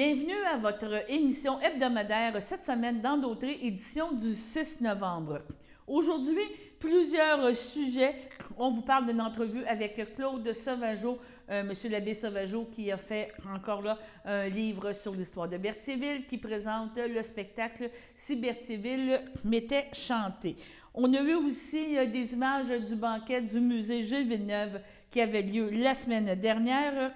Bienvenue à votre émission hebdomadaire cette semaine dans Dautré, édition du 6 novembre. Aujourd'hui, plusieurs sujets. On vous parle d'une entrevue avec Claude Sauvageau, Monsieur l'abbé Sauvageau, qui a fait encore là un livre sur l'histoire de Berthierville, qui présente le spectacle « Si Berthierville m'était chanté ». On a eu aussi des images du banquet du musée Gilles Villeneuve qui avait lieu la semaine dernière.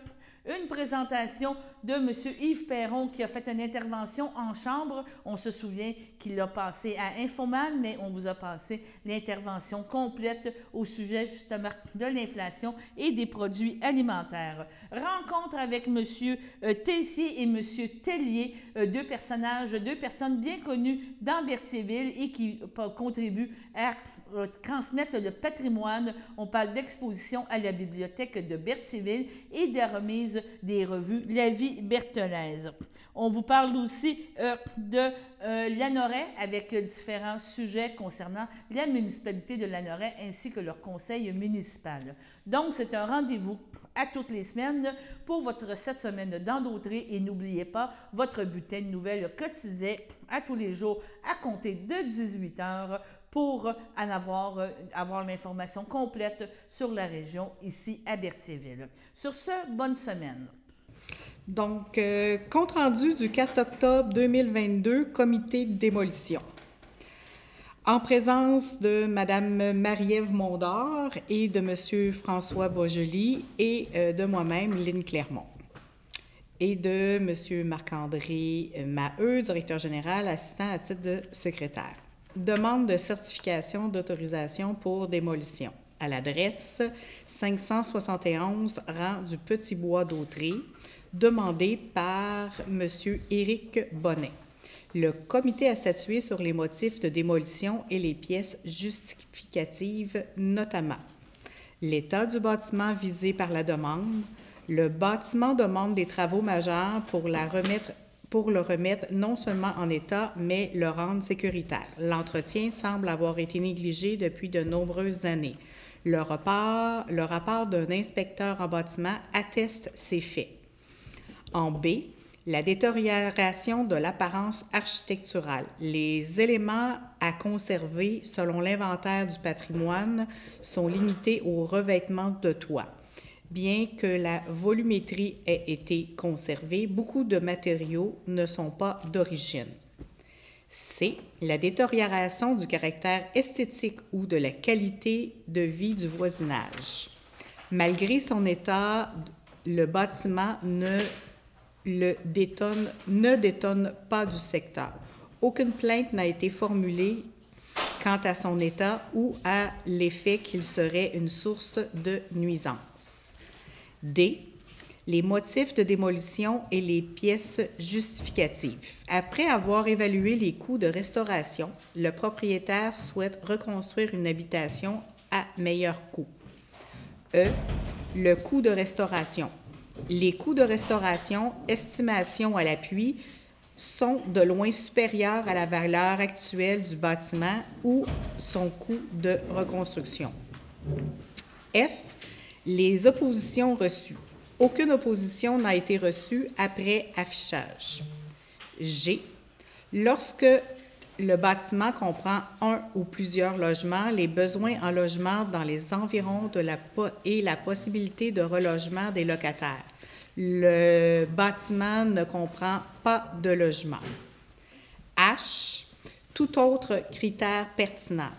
Une présentation de M. Yves Perron qui a fait une intervention en chambre. On se souvient qu'il l'a passé à Infoman, mais on vous a passé l'intervention complète au sujet justement de l'inflation et des produits alimentaires. Rencontre avec M. Tessier et M. Tellier, deux personnes bien connues dans Berthierville et qui contribuent à transmettre le patrimoine. On parle d'exposition à la bibliothèque de Berthierville et de la remise des revues La Vie berthelaise. On vous parle aussi de Lanoraie avec différents sujets concernant la municipalité de Lanoraie ainsi que leur conseil municipal. Donc, c'est un rendez-vous à toutes les semaines pour votre 7 semaines dans Dautré et n'oubliez pas votre bulletin de nouvelles quotidien à tous les jours à compter de 18 h pour avoir l'information complète sur la région ici à Berthierville. Sur ce, bonne semaine. Donc, compte-rendu du 4 octobre 2022, comité de démolition. En présence de Mme Marie-Ève Mondor et de M. François Boisjoli et de moi-même, Lynne Clermont, et de M. Marc-André Maheu, directeur général, assistant à titre de secrétaire. Demande de certification d'autorisation pour démolition à l'adresse 571 rang du Petit-Bois d'Autré, demandée par M. Éric Bonnet. Le comité a statué sur les motifs de démolition et les pièces justificatives, notamment l'état du bâtiment visé par la demande. Le bâtiment demande des travaux majeurs pour le remettre non seulement en état, mais le rendre sécuritaire. L'entretien semble avoir été négligé depuis de nombreuses années. Le rapport d'un inspecteur en bâtiment atteste ces faits. En B, la détérioration de l'apparence architecturale. Les éléments à conserver selon l'inventaire du patrimoine sont limités au revêtement de toit. Bien que la volumétrie ait été conservée, beaucoup de matériaux ne sont pas d'origine. C. La détérioration du caractère esthétique ou de la qualité de vie du voisinage. Malgré son état, le bâtiment ne détonne pas du secteur. Aucune plainte n'a été formulée quant à son état ou à l'effet qu'il serait une source de nuisance. D. Les motifs de démolition et les pièces justificatives. Après avoir évalué les coûts de restauration, le propriétaire souhaite reconstruire une habitation à meilleur coût. E. Le coût de restauration. Les coûts de restauration, estimation à l'appui, sont de loin supérieurs à la valeur actuelle du bâtiment ou son coût de reconstruction. F. Les oppositions reçues. Aucune opposition n'a été reçue après affichage. G. Lorsque le bâtiment comprend un ou plusieurs logements, les besoins en logement dans les environs et la possibilité de relogement des locataires. Le bâtiment ne comprend pas de logement. H. Tout autre critère pertinent.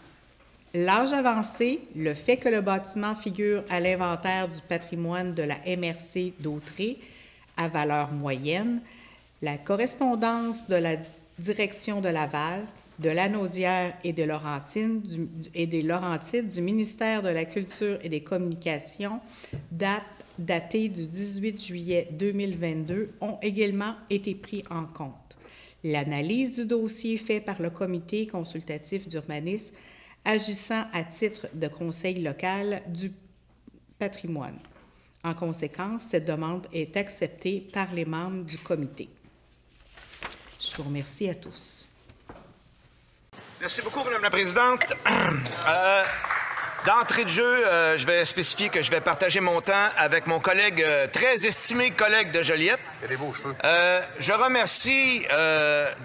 L'âge avancé, le fait que le bâtiment figure à l'inventaire du patrimoine de la MRC d'Autré à valeur moyenne, la correspondance de la direction de Laval, de Lanaudière et des Laurentides du ministère de la Culture et des Communications, datée du 18 juillet 2022, ont également été pris en compte. L'analyse du dossier fait par le comité consultatif d'urbanisme agissant à titre de conseil local du patrimoine. En conséquence, cette demande est acceptée par les membres du comité. Je vous remercie à tous. Merci beaucoup, Mme la Présidente. D'entrée de jeu, je vais spécifier que je vais partager mon temps avec mon collègue, très estimé collègue de Joliette. Il a des beaux cheveux. Je remercie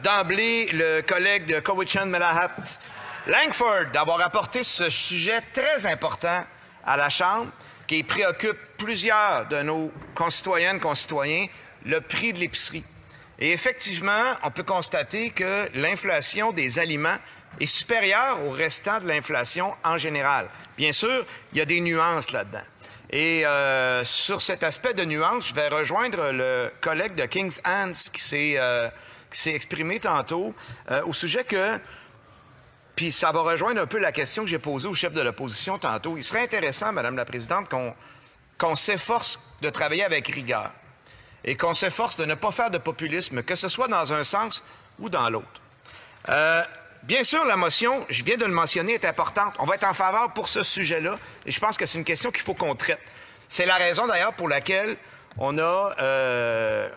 d'emblée le collègue de Cowichan-Malahat Langford d'avoir apporté ce sujet très important à la Chambre qui préoccupe plusieurs de nos concitoyennes, concitoyens, le prix de l'épicerie. Et effectivement, on peut constater que l'inflation des aliments est supérieure au restant de l'inflation en général. Bien sûr, il y a des nuances là-dedans. Et sur cet aspect de nuance, je vais rejoindre le collègue de King's Hans qui s'est exprimé tantôt au sujet que, puis ça va rejoindre un peu la question que j'ai posée au chef de l'opposition tantôt. Il serait intéressant, Madame la Présidente, qu'on s'efforce de travailler avec rigueur et qu'on s'efforce de ne pas faire de populisme, que ce soit dans un sens ou dans l'autre. Bien sûr, la motion, je viens de le mentionner, est importante. On va être en faveur pour ce sujet-là et je pense que c'est une question qu'il faut qu'on traite. C'est la raison d'ailleurs pour laquelle on a,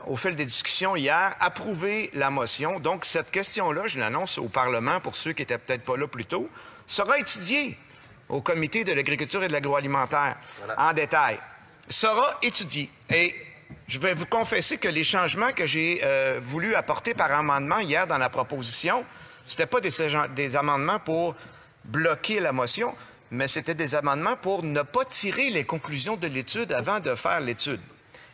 au fil des discussions hier, approuvé la motion. Donc, cette question-là, je l'annonce au Parlement pour ceux qui n'étaient peut-être pas là plus tôt, sera étudiée au Comité de l'agriculture et de l'agroalimentaire en détail. Sera étudiée. Et je vais vous confesser que les changements que j'ai voulu apporter par amendement hier dans la proposition, c'était pas des amendements pour bloquer la motion, mais c'était des amendements pour ne pas tirer les conclusions de l'étude avant de faire l'étude.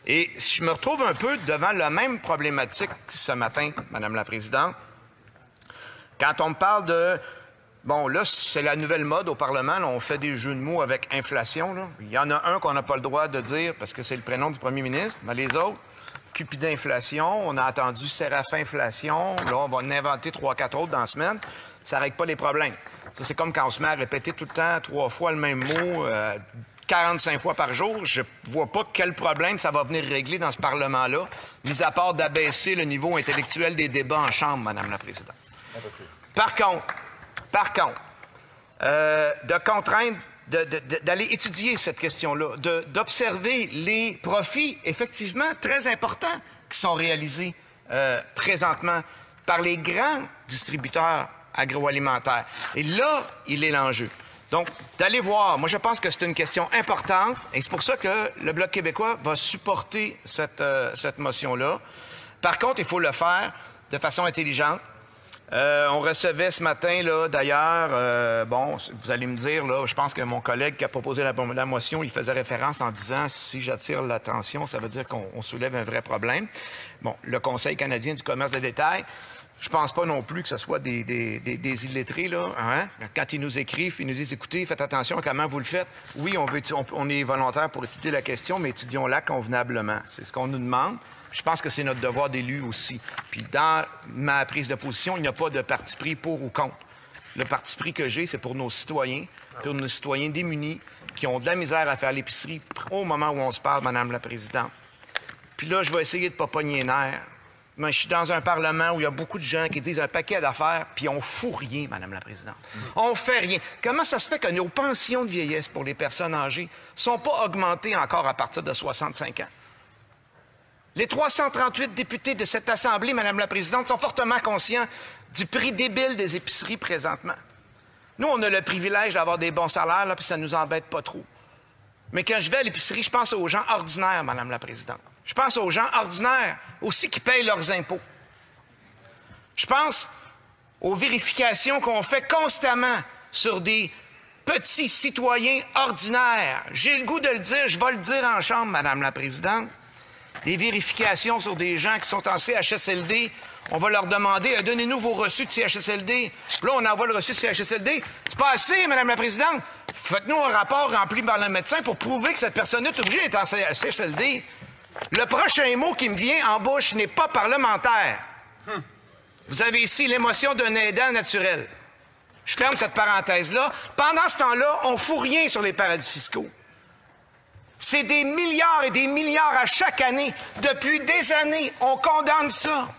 Et je me retrouve un peu devant la même problématique ce matin, Madame la Présidente. Quand on me parle de... Bon, là, c'est la nouvelle mode au Parlement. Là, on fait des jeux de mots avec inflation. Là. Il y en a un qu'on n'a pas le droit de dire parce que c'est le prénom du premier ministre, mais les autres... Cupidinflation, on a entendu Séraphinflation, là, on va en inventer 3-4 autres dans la semaine. Ça ne règle pas les problèmes. Ça, c'est comme quand on se met à répéter tout le temps 3 fois le même mot, 45 fois par jour. Je vois pas quel problème ça va venir régler dans ce Parlement-là, mis à part d'abaisser le niveau intellectuel des débats en Chambre, Madame la Présidente. Par contre, de contraindre d'aller étudier cette question-là, d'observer les profits effectivement très importants qui sont réalisés présentement par les grands distributeurs agroalimentaires. Et là, il est l'enjeu. Donc, d'aller voir, moi je pense que c'est une question importante et c'est pour ça que le Bloc québécois va supporter cette motion-là. Par contre, il faut le faire de façon intelligente. On recevait ce matin, là, d'ailleurs, bon, vous allez me dire, là, je pense que mon collègue qui a proposé la motion, il faisait référence en disant « si j'attire l'attention, ça veut dire qu'on soulève un vrai problème ». Bon, le Conseil canadien du commerce de détail, je pense pas non plus que ce soit des illettrés, là, hein? Quand ils nous écrivent, ils nous disent « écoutez, faites attention à comment vous le faites ». Oui, on est volontaire pour étudier la question, mais étudions-la convenablement. C'est ce qu'on nous demande. Je pense que c'est notre devoir d'élu aussi. Puis dans ma prise de position, il n'y a pas de parti pris pour ou contre. Le parti pris que j'ai, c'est pour nos citoyens démunis qui ont de la misère à faire l'épicerie au moment où on se parle, Madame la Présidente. Puis là, je vais essayer de ne pas pogner les nerfs. Mais je suis dans un Parlement où il y a beaucoup de gens qui disent un paquet d'affaires, puis on fout rien, Madame la Présidente. On fait rien. Comment ça se fait que nos pensions de vieillesse pour les personnes âgées ne sont pas augmentées encore à partir de 65 ans? Les 338 députés de cette Assemblée, Madame la Présidente, sont fortement conscients du prix débile des épiceries présentement. Nous, on a le privilège d'avoir des bons salaires, là, puis ça ne nous embête pas trop. Mais quand je vais à l'épicerie, je pense aux gens ordinaires, Madame la Présidente. Je pense aux gens ordinaires aussi qui payent leurs impôts. Je pense aux vérifications qu'on fait constamment sur des petits citoyens ordinaires. J'ai le goût de le dire, je vais le dire en Chambre, Madame la Présidente. Des vérifications sur des gens qui sont en CHSLD. On va leur demander, donnez-nous vos reçus de CHSLD. Là, on envoie le reçu de CHSLD. C'est pas assez, Madame la Présidente. Faites-nous un rapport rempli par le médecin pour prouver que cette personne est obligée d'être en CHSLD. Le prochain mot qui me vient en bouche n'est pas parlementaire. Vous avez ici l'émotion d'un aidant naturel. Je ferme cette parenthèse-là. Pendant ce temps-là, on ne fout rien sur les paradis fiscaux. C'est des milliards et des milliards à chaque année. Depuis des années, on condamne ça.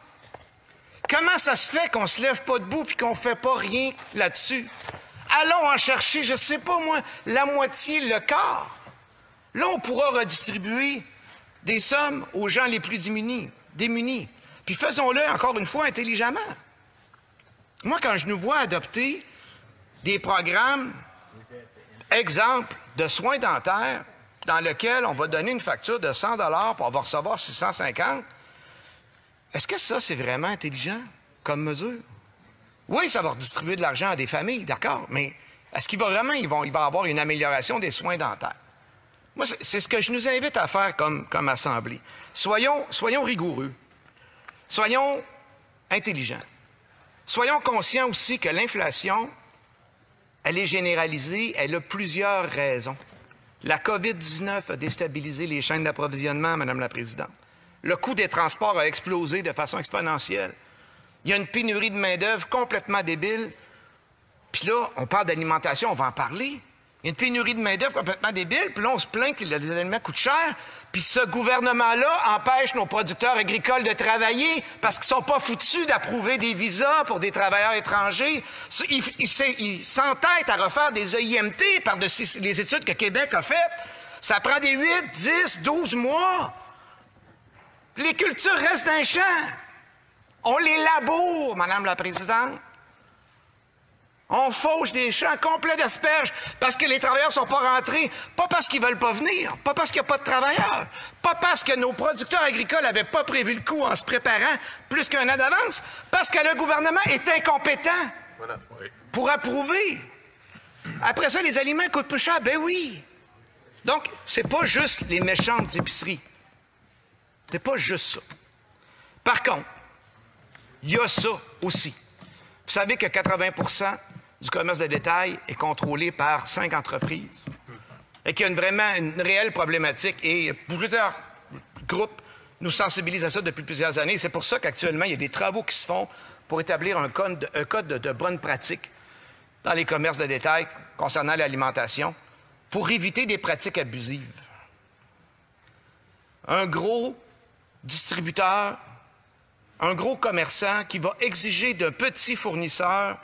Comment ça se fait qu'on ne se lève pas debout et qu'on ne fait pas rien là-dessus? Allons en chercher, je ne sais pas moi, la moitié, le quart. Là, on pourra redistribuer des sommes aux gens les plus démunis. Puis faisons-le, encore une fois, intelligemment. Moi, quand je nous vois adopter des programmes exemple de soins dentaires dans lequel on va donner une facture de 100 $ puis on va recevoir 650. Est-ce que ça, c'est vraiment intelligent comme mesure? Oui, ça va redistribuer de l'argent à des familles, d'accord, mais est-ce qu'il va vraiment, il va y avoir une amélioration des soins dentaires? Moi, c'est ce que je nous invite à faire comme Assemblée. Soyons rigoureux. Soyons intelligents. Soyons conscients aussi que l'inflation, elle est généralisée, elle a plusieurs raisons. La COVID-19 a déstabilisé les chaînes d'approvisionnement, Madame la Présidente. Le coût des transports a explosé de façon exponentielle. Il y a une pénurie de main-d'œuvre complètement débile. Puis là, on parle d'alimentation, on va en parler. Il y a une pénurie de main-d'œuvre complètement débile, puis là, on se plaint que les aliments coûtent cher, puis ce gouvernement-là empêche nos producteurs agricoles de travailler parce qu'ils sont pas foutus d'approuver des visas pour des travailleurs étrangers. Ils s'entêtent à refaire des EIMT par-dessus les études que Québec a faites. Ça prend des 8, 10, 12 mois. Les cultures restent dans les champs. On les laboure, Madame la Présidente. On fauche des champs complets d'asperges parce que les travailleurs ne sont pas rentrés, pas parce qu'ils ne veulent pas venir, pas parce qu'il n'y a pas de travailleurs, pas parce que nos producteurs agricoles n'avaient pas prévu le coup en se préparant plus qu'un an d'avance, parce que le gouvernement est incompétent pour approuver. Après ça, les aliments coûtent plus cher, ben oui. Donc, c'est pas juste les méchantes épiceries. C'est pas juste ça. Par contre, il y a ça aussi. Vous savez que 80% du commerce de détail est contrôlé par 5 entreprises et qu'il y a vraiment une réelle problématique et plusieurs groupes nous sensibilisent à ça depuis plusieurs années. C'est pour ça qu'actuellement, il y a des travaux qui se font pour établir un code de bonne pratique dans les commerces de détail concernant l'alimentation pour éviter des pratiques abusives. Un gros distributeur, un gros commerçant qui va exiger d'un petit fournisseur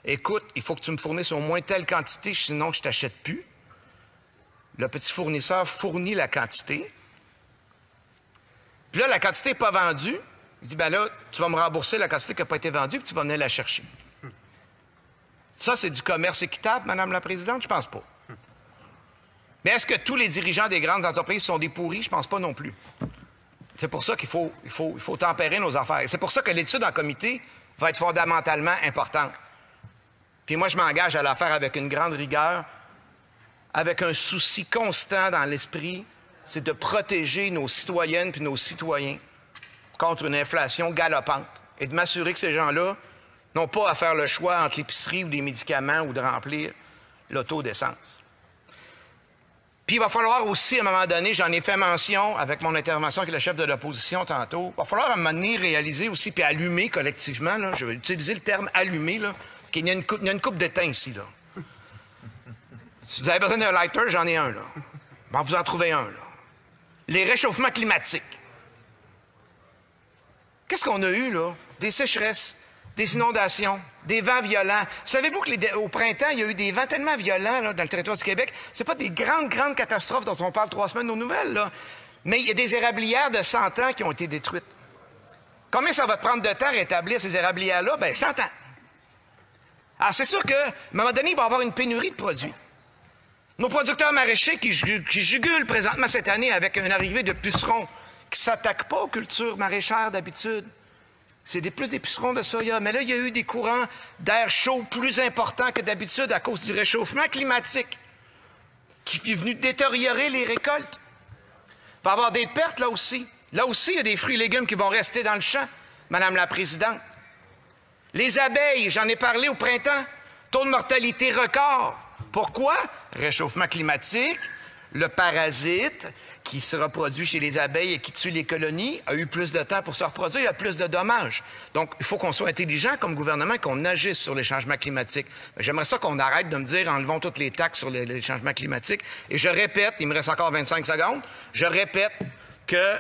« Écoute, il faut que tu me fournisses au moins telle quantité, sinon je ne t'achète plus. » Le petit fournisseur fournit la quantité. Puis là, la quantité n'est pas vendue. Il dit « Bien là, tu vas me rembourser la quantité qui n'a pas été vendue, puis tu vas venir la chercher. » Ça, c'est du commerce équitable, Madame la Présidente? Je pense pas. Mais est-ce que tous les dirigeants des grandes entreprises sont des pourris? Je pense pas non plus. C'est pour ça qu'il faut tempérer nos affaires. C'est pour ça que l'étude en comité va être fondamentalement importante. Puis moi, je m'engage à la faire avec une grande rigueur, avec un souci constant dans l'esprit, c'est de protéger nos citoyennes puis nos citoyens contre une inflation galopante et de m'assurer que ces gens-là n'ont pas à faire le choix entre l'épicerie ou des médicaments ou de remplir l'auto d'essence. Puis il va falloir aussi, à un moment donné, j'en ai fait mention avec mon intervention avec le chef de l'opposition tantôt, il va falloir à un moment donné réaliser aussi, puis allumer collectivement, là, je vais utiliser le terme « allumer », là, parce qu'il y a une coupe d'étain ici, là. Si vous avez besoin d'un lighter, j'en ai un, là. Bon, vous en trouvez un, là. Les réchauffements climatiques. Qu'est-ce qu'on a eu, là? Des sécheresses, des inondations, des vents violents. Savez-vous qu'au printemps, il y a eu des vents tellement violents là, dans le territoire du Québec? C'est pas des grandes catastrophes dont on parle 3 semaines aux nouvelles, là. Mais il y a des érablières de 100 ans qui ont été détruites. Combien ça va te prendre de temps à rétablir ces érablières-là? Bien, 100 ans. Alors, c'est sûr qu'à un moment donné, il va y avoir une pénurie de produits. Nos producteurs maraîchers qui jugulent présentement cette année avec une arrivée de pucerons qui ne s'attaquent pas aux cultures maraîchères d'habitude. C'est plus des pucerons de soya. Mais là, il y a eu des courants d'air chaud plus importants que d'habitude à cause du réchauffement climatique qui est venu détériorer les récoltes. Il va y avoir des pertes là aussi. Là aussi, il y a des fruits et légumes qui vont rester dans le champ, Madame la Présidente. Les abeilles, j'en ai parlé au printemps, taux de mortalité record. Pourquoi? Réchauffement climatique, le parasite qui se reproduit chez les abeilles et qui tue les colonies a eu plus de temps pour se reproduire, il y a plus de dommages. Donc, il faut qu'on soit intelligent comme gouvernement et qu'on agisse sur les changements climatiques. J'aimerais ça qu'on arrête de me dire enlevons toutes les taxes sur les changements climatiques. Et je répète, il me reste encore 25 secondes, je répète que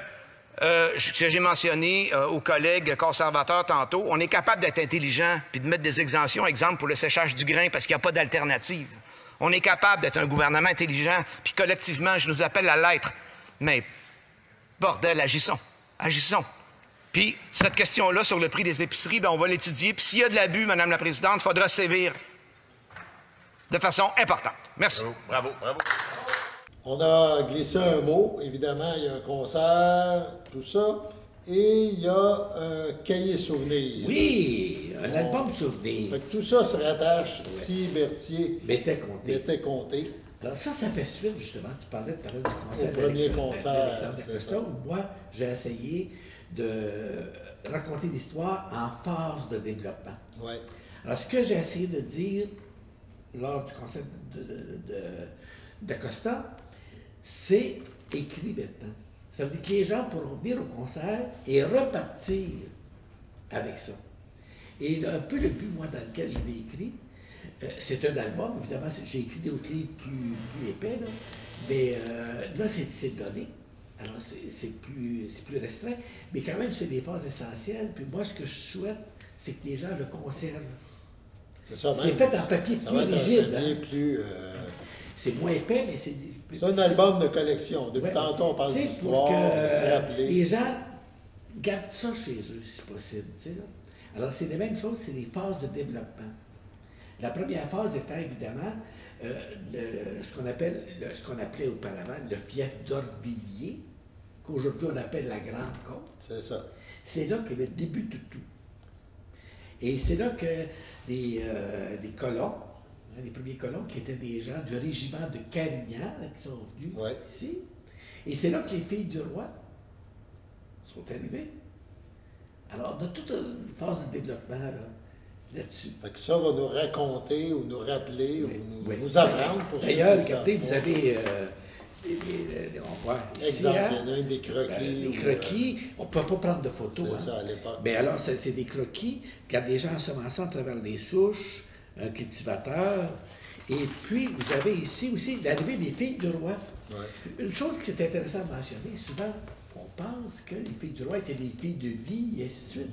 j'ai mentionné aux collègues conservateurs tantôt, on est capable d'être intelligent puis de mettre des exemptions, exemple pour le séchage du grain parce qu'il n'y a pas d'alternative. On est capable d'être un gouvernement intelligent, puis collectivement, je nous appelle à l'être. Mais, bordel, agissons. Agissons. Puis, cette question-là sur le prix des épiceries, bien, on va l'étudier. Puis, s'il y a de l'abus, Madame la Présidente, il faudra sévir. de façon importante. Merci. Bravo, bravo. On a glissé un mot, évidemment, il y a un concert, tout ça, et il y a un cahier souvenir. Oui, un album souvenir. Fait que tout ça se rattache si Berthier M'était compté. compté. Alors ça fait suite, justement, tu parlais tout à l'heure du concert. Au premier avec, concert, Alexandre c'est Acosta, ça. où moi, j'ai essayé de raconter l'histoire en phase de développement. Oui. Alors, ce que j'ai essayé de dire lors du concert d'Acosta, c'est écrit maintenant. Ça veut dire que les gens pourront venir au concert et repartir avec ça. Et un peu le but, moi, dans lequel je l'ai écrit, c'est un album, évidemment, j'ai écrit d'autres livres plus épais, là, mais là, c'est donné. Alors, c'est plus restreint, mais quand même, c'est des phases essentielles. Puis moi, ce que je souhaite, c'est que les gens le conservent. C'est ça, C'est fait en papier ça plus va être rigide. un papier Hein? plus... C'est moins épais, mais c'est... C'est un album de collection. Depuis Ouais. tantôt, on parle Tu sais, d'histoire, pour que, on s'est rappelé. les gens gardent ça chez eux, si possible. Tu sais, là. Alors, c'est la même chose, c'est des phases de développement. La première phase étant évidemment ce qu'on appelait auparavant le fief d'Orvilliers, qu'aujourd'hui on appelle la Grande Côte. C'est ça. C'est là que le début de tout. Et c'est là que les colons, hein, les premiers colons qui étaient des gens du régiment de Carignan, là, qui sont venus Ouais. ici, et c'est là que les filles du roi sont arrivées. Alors, on a toute une phase de développement là-dessus. Fait que ça va nous raconter ou nous rappeler Oui, ou oui. nous apprendre pour ceux D'ailleurs, qui regardez, savent vous pas. avez on voit ici, Exemple, hein, il y en a un des croquis. les ou, croquis, on ne pouvait pas prendre de photos. c'est Hein. ça, à l'époque. Mais alors, c'est des croquis, regarde des gens ensemençant à travers les souches, un cultivateur. Et puis, vous avez ici aussi l'arrivée des filles du roi. Ouais. Une chose qui est intéressante à mentionner, souvent, on pense que les filles du roi étaient des filles de vie, et ainsi de suite.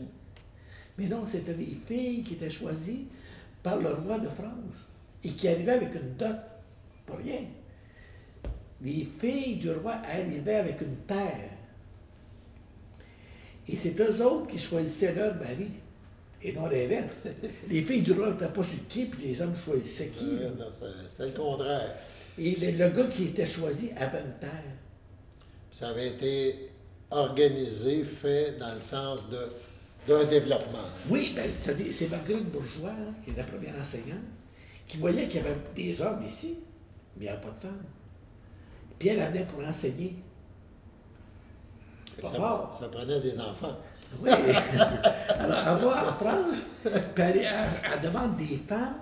Mais non, c'était des filles qui étaient choisies par le roi de France et qui arrivaient avec une dot, pas rien. Les filles du roi arrivaient avec une terre. Et c'est eux autres qui choisissaient leur mari, et non l'inverse. Les filles du roi n'étaient pas sur qui, puis les hommes choisissaient qui. Non, c'est le contraire. Et le gars qui était choisi avait une terre. Ça avait été organisé, fait dans le sens d'un développement. Oui, ben, c'est Marguerite Bourgeois, hein, qui est la première enseignante, qui voyait qu'il y avait des hommes ici, mais il n'y avait pas de femmes. Puis elle venait pour enseigner. C'est pas fort. Ça prenait des enfants. Oui. Alors, elle va en France, puis elle demande des femmes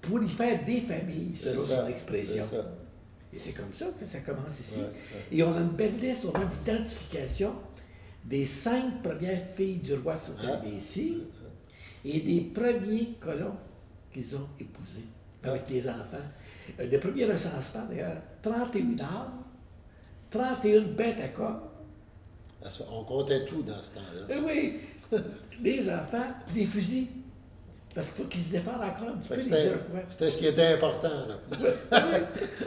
pour y faire des familles, c'est son expression. C'est ça. Et c'est comme ça que ça commence ici. Ouais, ouais. Et on a une belle liste, on a une identification des 5 premières filles du roi qui sont arrivées ici et des premiers colons qu'ils ont épousés avec les enfants. Le premier recensement, d'ailleurs, 31 âmes, 31 bêtes à corps. On comptait tout dans ce temps-là. Oui, des enfants, des fusils. Parce qu'il faut qu'ils se défendent encore un petit peu, Fait que les C'était Iroquois. c'était ce qui était important. Là. Oui.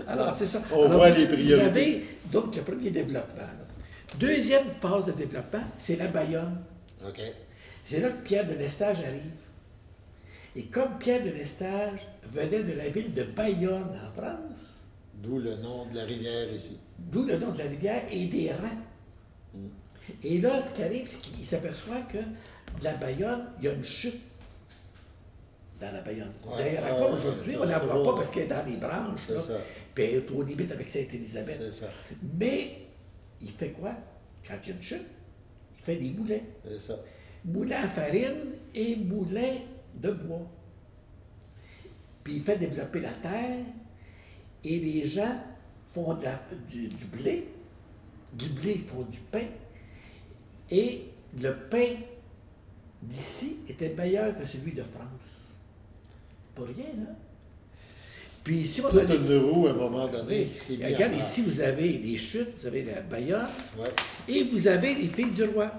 Alors, c'est ça. On Alors, voit les Vous priorités. avez donc le premier développement. Là. Deuxième phase de développement, c'est la Bayonne. OK. C'est là que Pierre de Lestage arrive. Et comme Pierre de Lestage venait de la ville de Bayonne en France, D'où le nom de la rivière ici. d'où le nom de la rivière et des rangs. Et là, ce qui arrive, c'est qu'il s'aperçoit que de la Bayonne, il y a une chute dans la Bayonne. Ouais, D'ailleurs, ouais, encore ouais, aujourd'hui, ouais, on ne la voit toujours. pas parce qu'elle est dans les branches. C'est Là. ça. Puis elle est aux limites avec Sainte-Élisabeth. C'est ça. Mais il fait quoi? Quand il y a une chute, il fait des moulins. C'est ça. Moulin à farine et moulin de bois. Puis il fait développer la terre et les gens font du blé. Du blé, ils font du pain. Et le pain d'ici était meilleur que celui de France. Pas rien, hein? Puis ici, on a Toute une roue à un moment donné oui. qui s'est mis Regarde, en place. ici, vous avez des chutes, vous avez la Bayonne, Ouais. et vous avez les filles du roi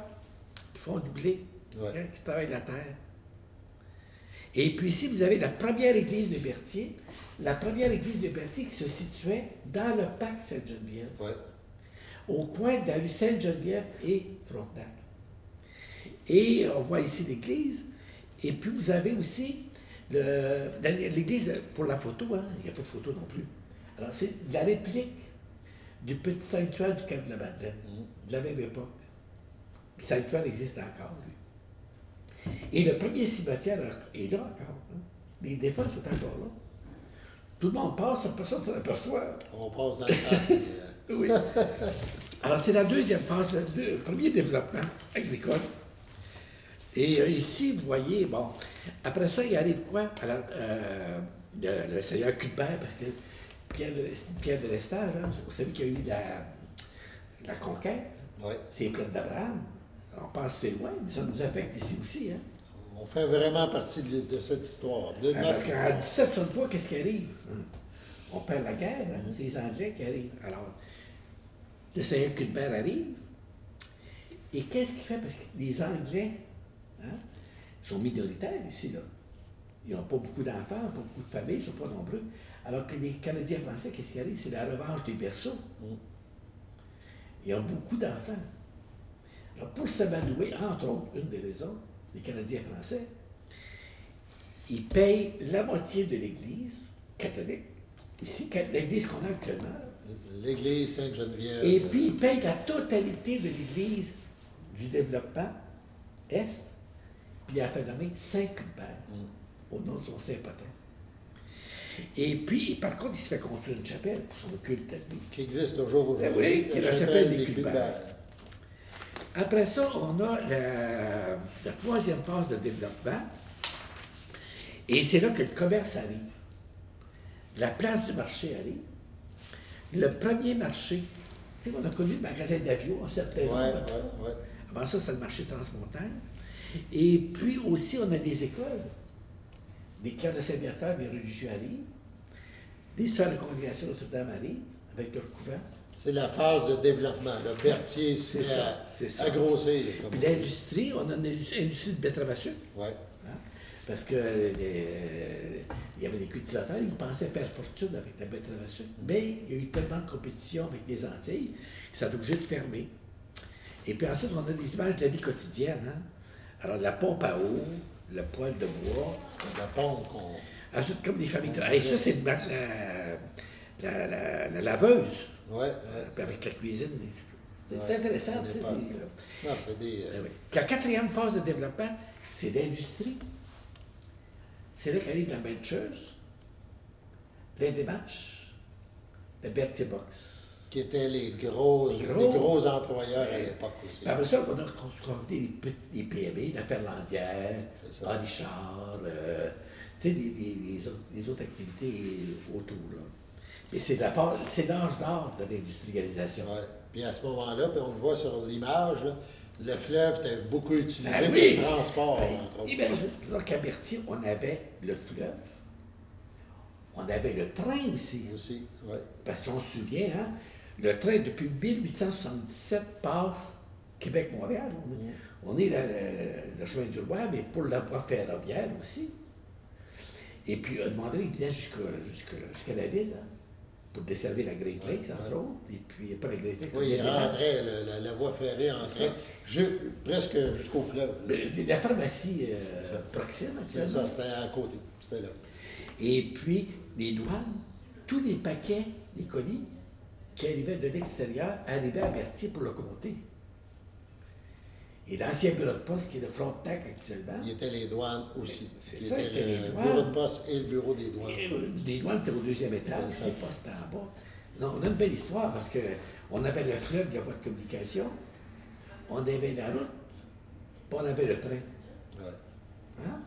qui font du blé, Ouais. hein, qui travaillent la terre. Et puis ici, vous avez la première église de Berthier. La première église de Berthier qui se situait dans le parc Sainte-Geneviève, Ouais. au coin de la rue Sainte-Geneviève et Frontenac. Et on voit ici l'église. Et puis vous avez aussi L'église, pour la photo, hein, il n'y a pas de photo non plus. Alors, c'est la réplique du petit sanctuaire du Cap de la Madeleine, de la même époque. Le sanctuaire existe encore, lui. Et le premier cimetière est là encore. Hein. Les défunts sont encore là. Tout le monde passe, personne ne s'en aperçoit. On passe dans le temps. Oui. Alors, c'est la deuxième phase, le premier développement agricole. Et ici, vous voyez, bon, après ça, il arrive quoi? Alors, le seigneur Cuthbert, parce que Pierre de Lestage, hein, vous savez qu'il y a eu la conquête, Ouais. c'est les plaines d'Abraham. On pense que c'est loin, mais ça nous affecte ici aussi. Hein. On fait vraiment partie de cette histoire. De Parce notre qu'en histoire. 1763, qu'est-ce qui arrive? On perd la guerre, hein, c'est les Anglais qui arrivent. Alors, le seigneur Cuthbert arrive, et qu'est-ce qu'il fait? Parce que les Anglais hein, sont minoritaires ici, là. Ils n'ont pas beaucoup d'enfants, pas beaucoup de familles, ils ne sont pas nombreux. Alors que les Canadiens français, qu'est-ce qui arrive? C'est la revanche des berceaux. Ils ont beaucoup d'enfants. Alors, pour s'amadouer, entre autres, une des raisons, les Canadiens français, ils payent la moitié de l'Église catholique, ici, l'Église qu'on a actuellement, L'église Sainte-Geneviève. et puis ils payent la totalité de l'Église du développement Est, puis il a fait nommer Saint-Cuthbert au nom de son saint patron. Et puis, par contre, il se fait construire une chapelle pour son culte à lui. Qui existe toujours aujourd'hui. Oui, qui est la chapelle des Cuthbert. Après ça, on a la troisième phase de développement, et c'est là que le commerce arrive. La place du marché arrive. Le premier marché, tu sais, on a connu le magasin d'Avio en septembre. Ouais. Avant ça, c'était le marché Transmontagne. Et puis aussi, on a des écoles. Des clercs de Saint-Bertheur, des religieux arrivent. Des sœurs de congrégation de Notre-Dame arrivent avec leur couvent. C'est la phase de développement. Le Berthier se C'est met ça, c'est ça. à grossir. comme Puis on dit. l'industrie, on a une industrie de betterave à sucre. Ouais. Hein? Parce que il y avait des cultivateurs, ils pensaient faire fortune avec la betterave à sucre. Mais il y a eu tellement de compétition avec les Antilles qu'ils sont obligés de fermer. Et puis ensuite, on a des images de la vie quotidienne. Hein? Alors, la pompe à eau, le poêle de bois. La pompe qu'on. Ensuite, comme des familles. Et ça, c'est la laveuse. Ouais. Puis avec la cuisine. C'est Ouais, intéressant, on tu sais. n'est pas- Non, c'est des. Oui. La quatrième phase de développement, c'est l'industrie. C'est là qu'arrive la Bencheuse, l'Indematch, le Berthier Box. Qui étaient les gros employeurs à l'époque aussi. Puis après ça, on a construit des PME, la Ferlandière, C'est ça. Richard, tu sais, des autres activités autour. Là. Et c'est l'âge d'or de l'industrialisation. Ouais. Puis à ce moment-là, puis on le voit sur l'image, là, le fleuve était beaucoup utilisé Ah pour oui! le transport, Ben, entre autres. imagine, qu'à Berthier, on avait le fleuve, on avait le train aussi. Aussi, ouais. Parce qu'on se souvient, hein, le train depuis 1877 passe Québec-Montréal. On est le chemin du roi, mais pour la voie ferroviaire aussi. Et puis, à un moment donné, il venait jusqu'à la ville, hein, pour desservir la Great Lakes, entre autres. Et puis, pas la Great Lakes. Oui, il mais rentrait, la voie ferrée entrait presque jusqu'au fleuve. la pharmacie Proxime, C'est actuellement. ça, c'était à côté. C'était là. Et puis, les douanes, tous les paquets, les colis qui arrivaient de l'extérieur arrivaient à Berthier pour le compter. Et l'ancien bureau de poste, qui est le Frontenac actuellement, Il y était les douanes aussi. C'est Il ça, était il y était les le douanes. bureau de poste et le bureau des douanes. les douanes étaient au deuxième étage, C'est ça. les postes étaient en bas. Non, on a une belle histoire parce qu'on avait le fleuve, il y a pas de communication, on avait la route, puis on avait le train. Ouais. Hein?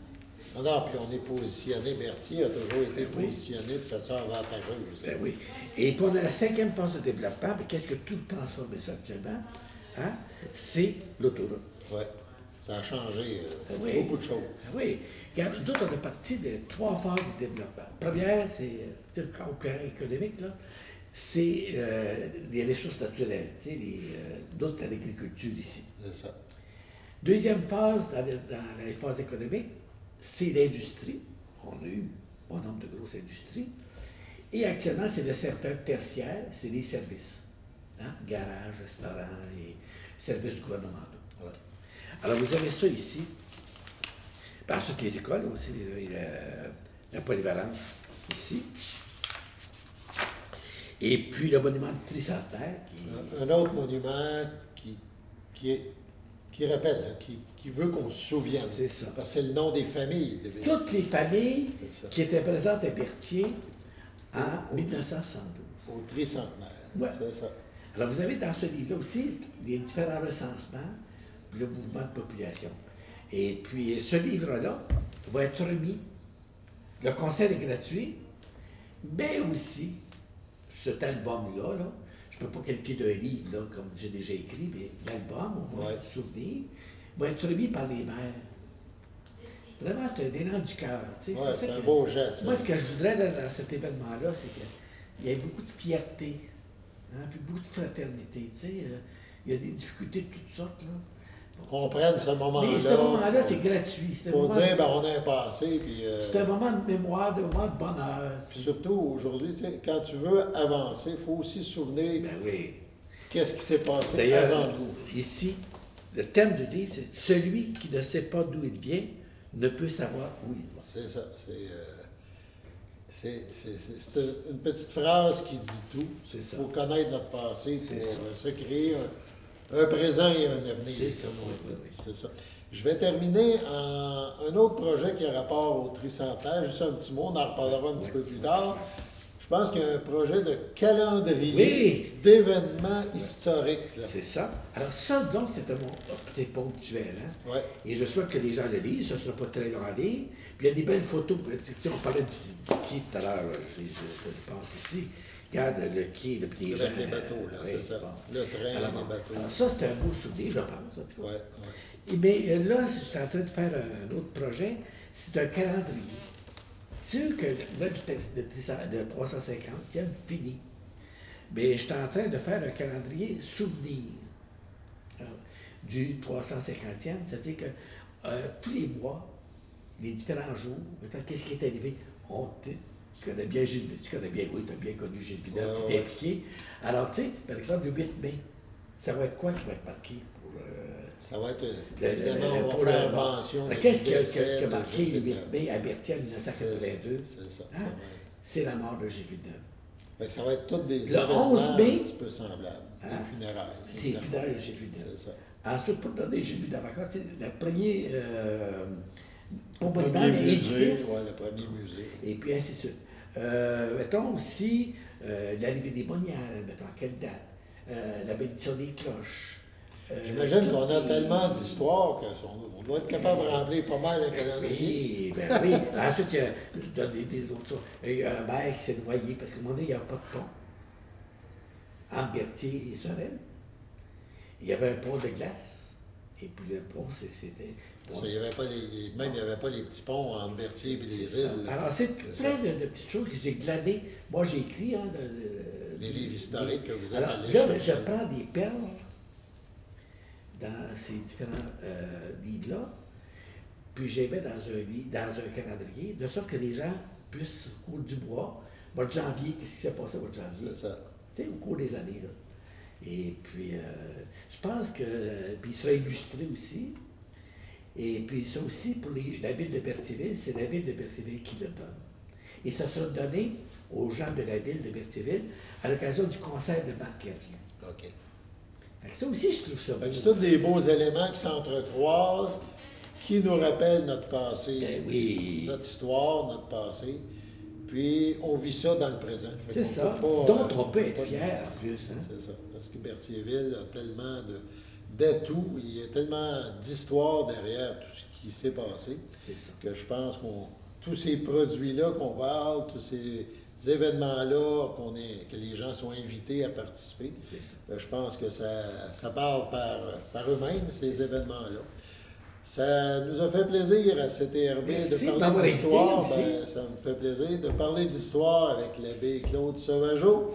Non, puis on est positionné, Berthier a toujours été Oui. positionné de façon avantageuse. Ben oui. Et puis on a la cinquième phase de développement, mais qu'est-ce que tout transformé ça actuellement? Hein? C'est l'autoroute. Oui, ça a changé Oui. beaucoup de choses. Oui. Regarde, nous, on est parti de 3 phases de développement. Première, c'est le plan économique, là, c'est les ressources naturelles. Tu sais, d'autres, c'est l'agriculture ici. C'est ça. Deuxième phase, dans les phases économiques, c'est l'industrie. On a eu un bon nombre de grosses industries. Et actuellement, c'est le secteur tertiaire, c'est les services. Hein? Garage, restaurant et services gouvernementaux. Ouais. Alors, vous avez ça ici. Puis ensuite, les écoles aussi, la polyvalente ici. Et puis le monument de tricentenaire. Un autre monument qui rappelle, hein, qui veut qu'on se souvienne. C'est ça. Parce que c'est le nom des familles. Toutes les familles C'est ça. qui étaient présentes à Berthier en 1972. Au tricentenaire. Ouais. C'est ça. Alors, vous avez dans ce livre-là aussi les différents recensements, le mouvement de population. Et puis, ce livre-là va être remis. Le conseil est gratuit, mais aussi, cet album-là, là, je ne peux pas qualifier d'un livre, là, comme j'ai déjà écrit, mais l'album, au moins, souvenir, va être remis par les maires. Vraiment, c'est un élan du cœur. Tu sais, Ouais, c'est un que- beau geste. Moi, ce que je voudrais dans cet événement-là, c'est qu'il y ait beaucoup de fierté, hein, puis beaucoup de fraternité. Tu sais, il y a des difficultés de toutes sortes. Là. Qu'on prenne ce moment-là. Mais ce moment-là, c'est gratuit. C'est un Pour moment dire, de- ben, on a un passé, puis... c'est un moment de mémoire, un moment de bonheur. Puis surtout aujourd'hui, tu sais, quand tu veux avancer, il faut aussi se souvenir Ben oui. qu'est-ce qui s'est passé D'ailleurs, avant nous. ici, le thème du livre, c'est « Celui qui ne sait pas d'où il vient ne peut savoir où il va ». C'est ça. C'est une petite phrase qui dit tout. C'est ça. Il faut connaître notre passé C'est pour ça. se créer un présent et un avenir. C'est ça, comme on oui, dit. oui. C'est ça. Je vais terminer en un autre projet qui a rapport au tricentenaire. Juste un petit mot, on en reparlera un petit peu plus tard. Je pense qu'il y a un projet de calendrier d'événements historiques. Là. C'est ça. Alors ça, donc, c'est ponctuel. Hein? Ouais. Et je souhaite que les gens le lisent, ça ne sera pas très long à lire. Puis il y a des belles photos. Tu sais, on parlait du quai tout à l'heure, là, je pense ici. Regarde le quai, puis les gens. Avec les bateaux, là, oui, c'est ça. bon. Le train, Alors, les bateaux. alors ça, c'est un beau souvenir, je pense. En tout cas. Ouais, ouais. Mais là, je suis en train de faire un autre projet. C'est un calendrier. Sûr que le 350e fini. Mais je suis en train de faire un calendrier souvenir du 350e. C'est-à-dire que tous les mois, les différents jours, maintenant, qu'est-ce qui est arrivé? Tu connais bien Gilles, tu connais bien, oui, tu as bien connu Gilles Villeneuve, tu t'es impliqué. Alors, tu sais, par exemple, le 8 mai, ça va être quoi qui va être marqué pour... Ça va être, pour évidemment, on va faire mention. Qu'est-ce qui décès a de marqué le Gilles 8 Villeneuve. mai à Berthier en 1982? C'est ça. Hein? C'est la mort de Gilles Villeneuve. Fait que ça va être tous des Le événements 11 mai, un petit peu semblables. hein? Des funérailles. C'est exactement. évident, Gilles Villeneuve. C'est ça. Ensuite, pour donner Gilles Villeneuve encore, tu sais, le premier Le monument, premier mais musée, édifice, ouais, le premier musée. et puis ainsi de suite. Mettons aussi l'arrivée des moniales, mettons à quelle date, la bénédiction des cloches. J'imagine qu'on a toutes les- tellement d'histoires qu'on doit être capable de remplir pas mal le calendrier. Oui, ben oui. Ensuite, il y a je donne des autres choses. Il y a un maire qui s'est noyé parce qu'à un moment donné, il n'y a pas de pont entre Berthier et Sorel. Il y avait un pont de glace. Et puis le pont, c'était. Parce qu'il y avait pas même il n'y avait pas les petits ponts entre Berthier et les îles. Alors, c'est C'est plein de petites choses que j'ai glanées. Moi, j'ai écrit. Hein, Des livres historiques que vous êtes Alors, allés là, chercher. je prends des perles dans ces différents livres-là, puis je les mets dans un calendrier, de sorte que les gens puissent, au cours du mois, mois de janvier, qu'est-ce qui s'est passé au mois de janvier? C'est ça. Tu sais, au cours des années. Là. Et puis, je pense que. Puis, il sera illustré aussi. Et puis, ça aussi, pour la ville de Berthierville, c'est la ville de Berthierville qui le donne. Et ça sera donné aux gens de la ville de Berthierville à l'occasion du concert de Marc Kervin. OK. Fait que ça aussi, je trouve ça Fait beau. que c'est tous des beaux éléments qui s'entrecroisent, qui nous rappellent notre passé, Ben oui. notre histoire, notre passé. Puis on vit ça dans le présent. Fait C'est qu'on ça. peut pas, Dont on peut peut être pas- fier en plus. Hein? C'est ça. Parce que Berthierville a tellement d'atouts, il y a tellement d'histoires derrière tout ce qui s'est passé, C'est ça. que je pense tous ces produits-là qu'on parle, tous ces événements-là, que les gens sont invités à participer, C'est ça. je pense que ça parle par eux-mêmes, ces événements-là. Ça nous a fait plaisir à CTRB Merci de d'avoir parler invité d'histoire. aussi. Ça me fait plaisir de parler d'histoire avec l'abbé Claude Sauvageau,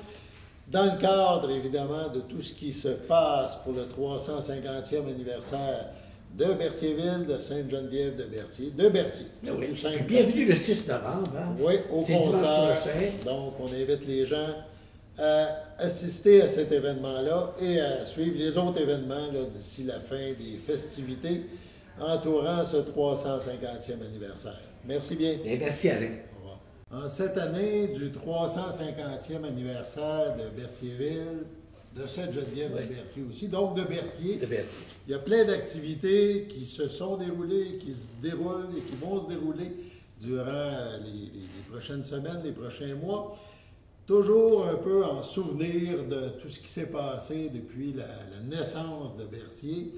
dans le cadre, évidemment, de tout ce qui se passe pour le 350e anniversaire de Berthierville, de Sainte-Geneviève de Berthier, de Berthier. Ah oui. Tout simplement. Puis bienvenue le 6 novembre. Hein? Oui, au C'est dimanche concert. prochain. Donc, on invite les gens à assister à cet événement-là et à suivre les autres événements là, d'ici la fin des festivités entourant ce 350e anniversaire. Merci bien. Bien, merci Alain. Au revoir. En cette année du 350e anniversaire de Berthierville, de Sainte-Geneviève de Berthier aussi, donc de Berthier, il y a plein d'activités qui se sont déroulées, qui se déroulent et qui vont se dérouler durant les prochaines semaines, les prochains mois. Toujours un peu en souvenir de tout ce qui s'est passé depuis la naissance de Berthier.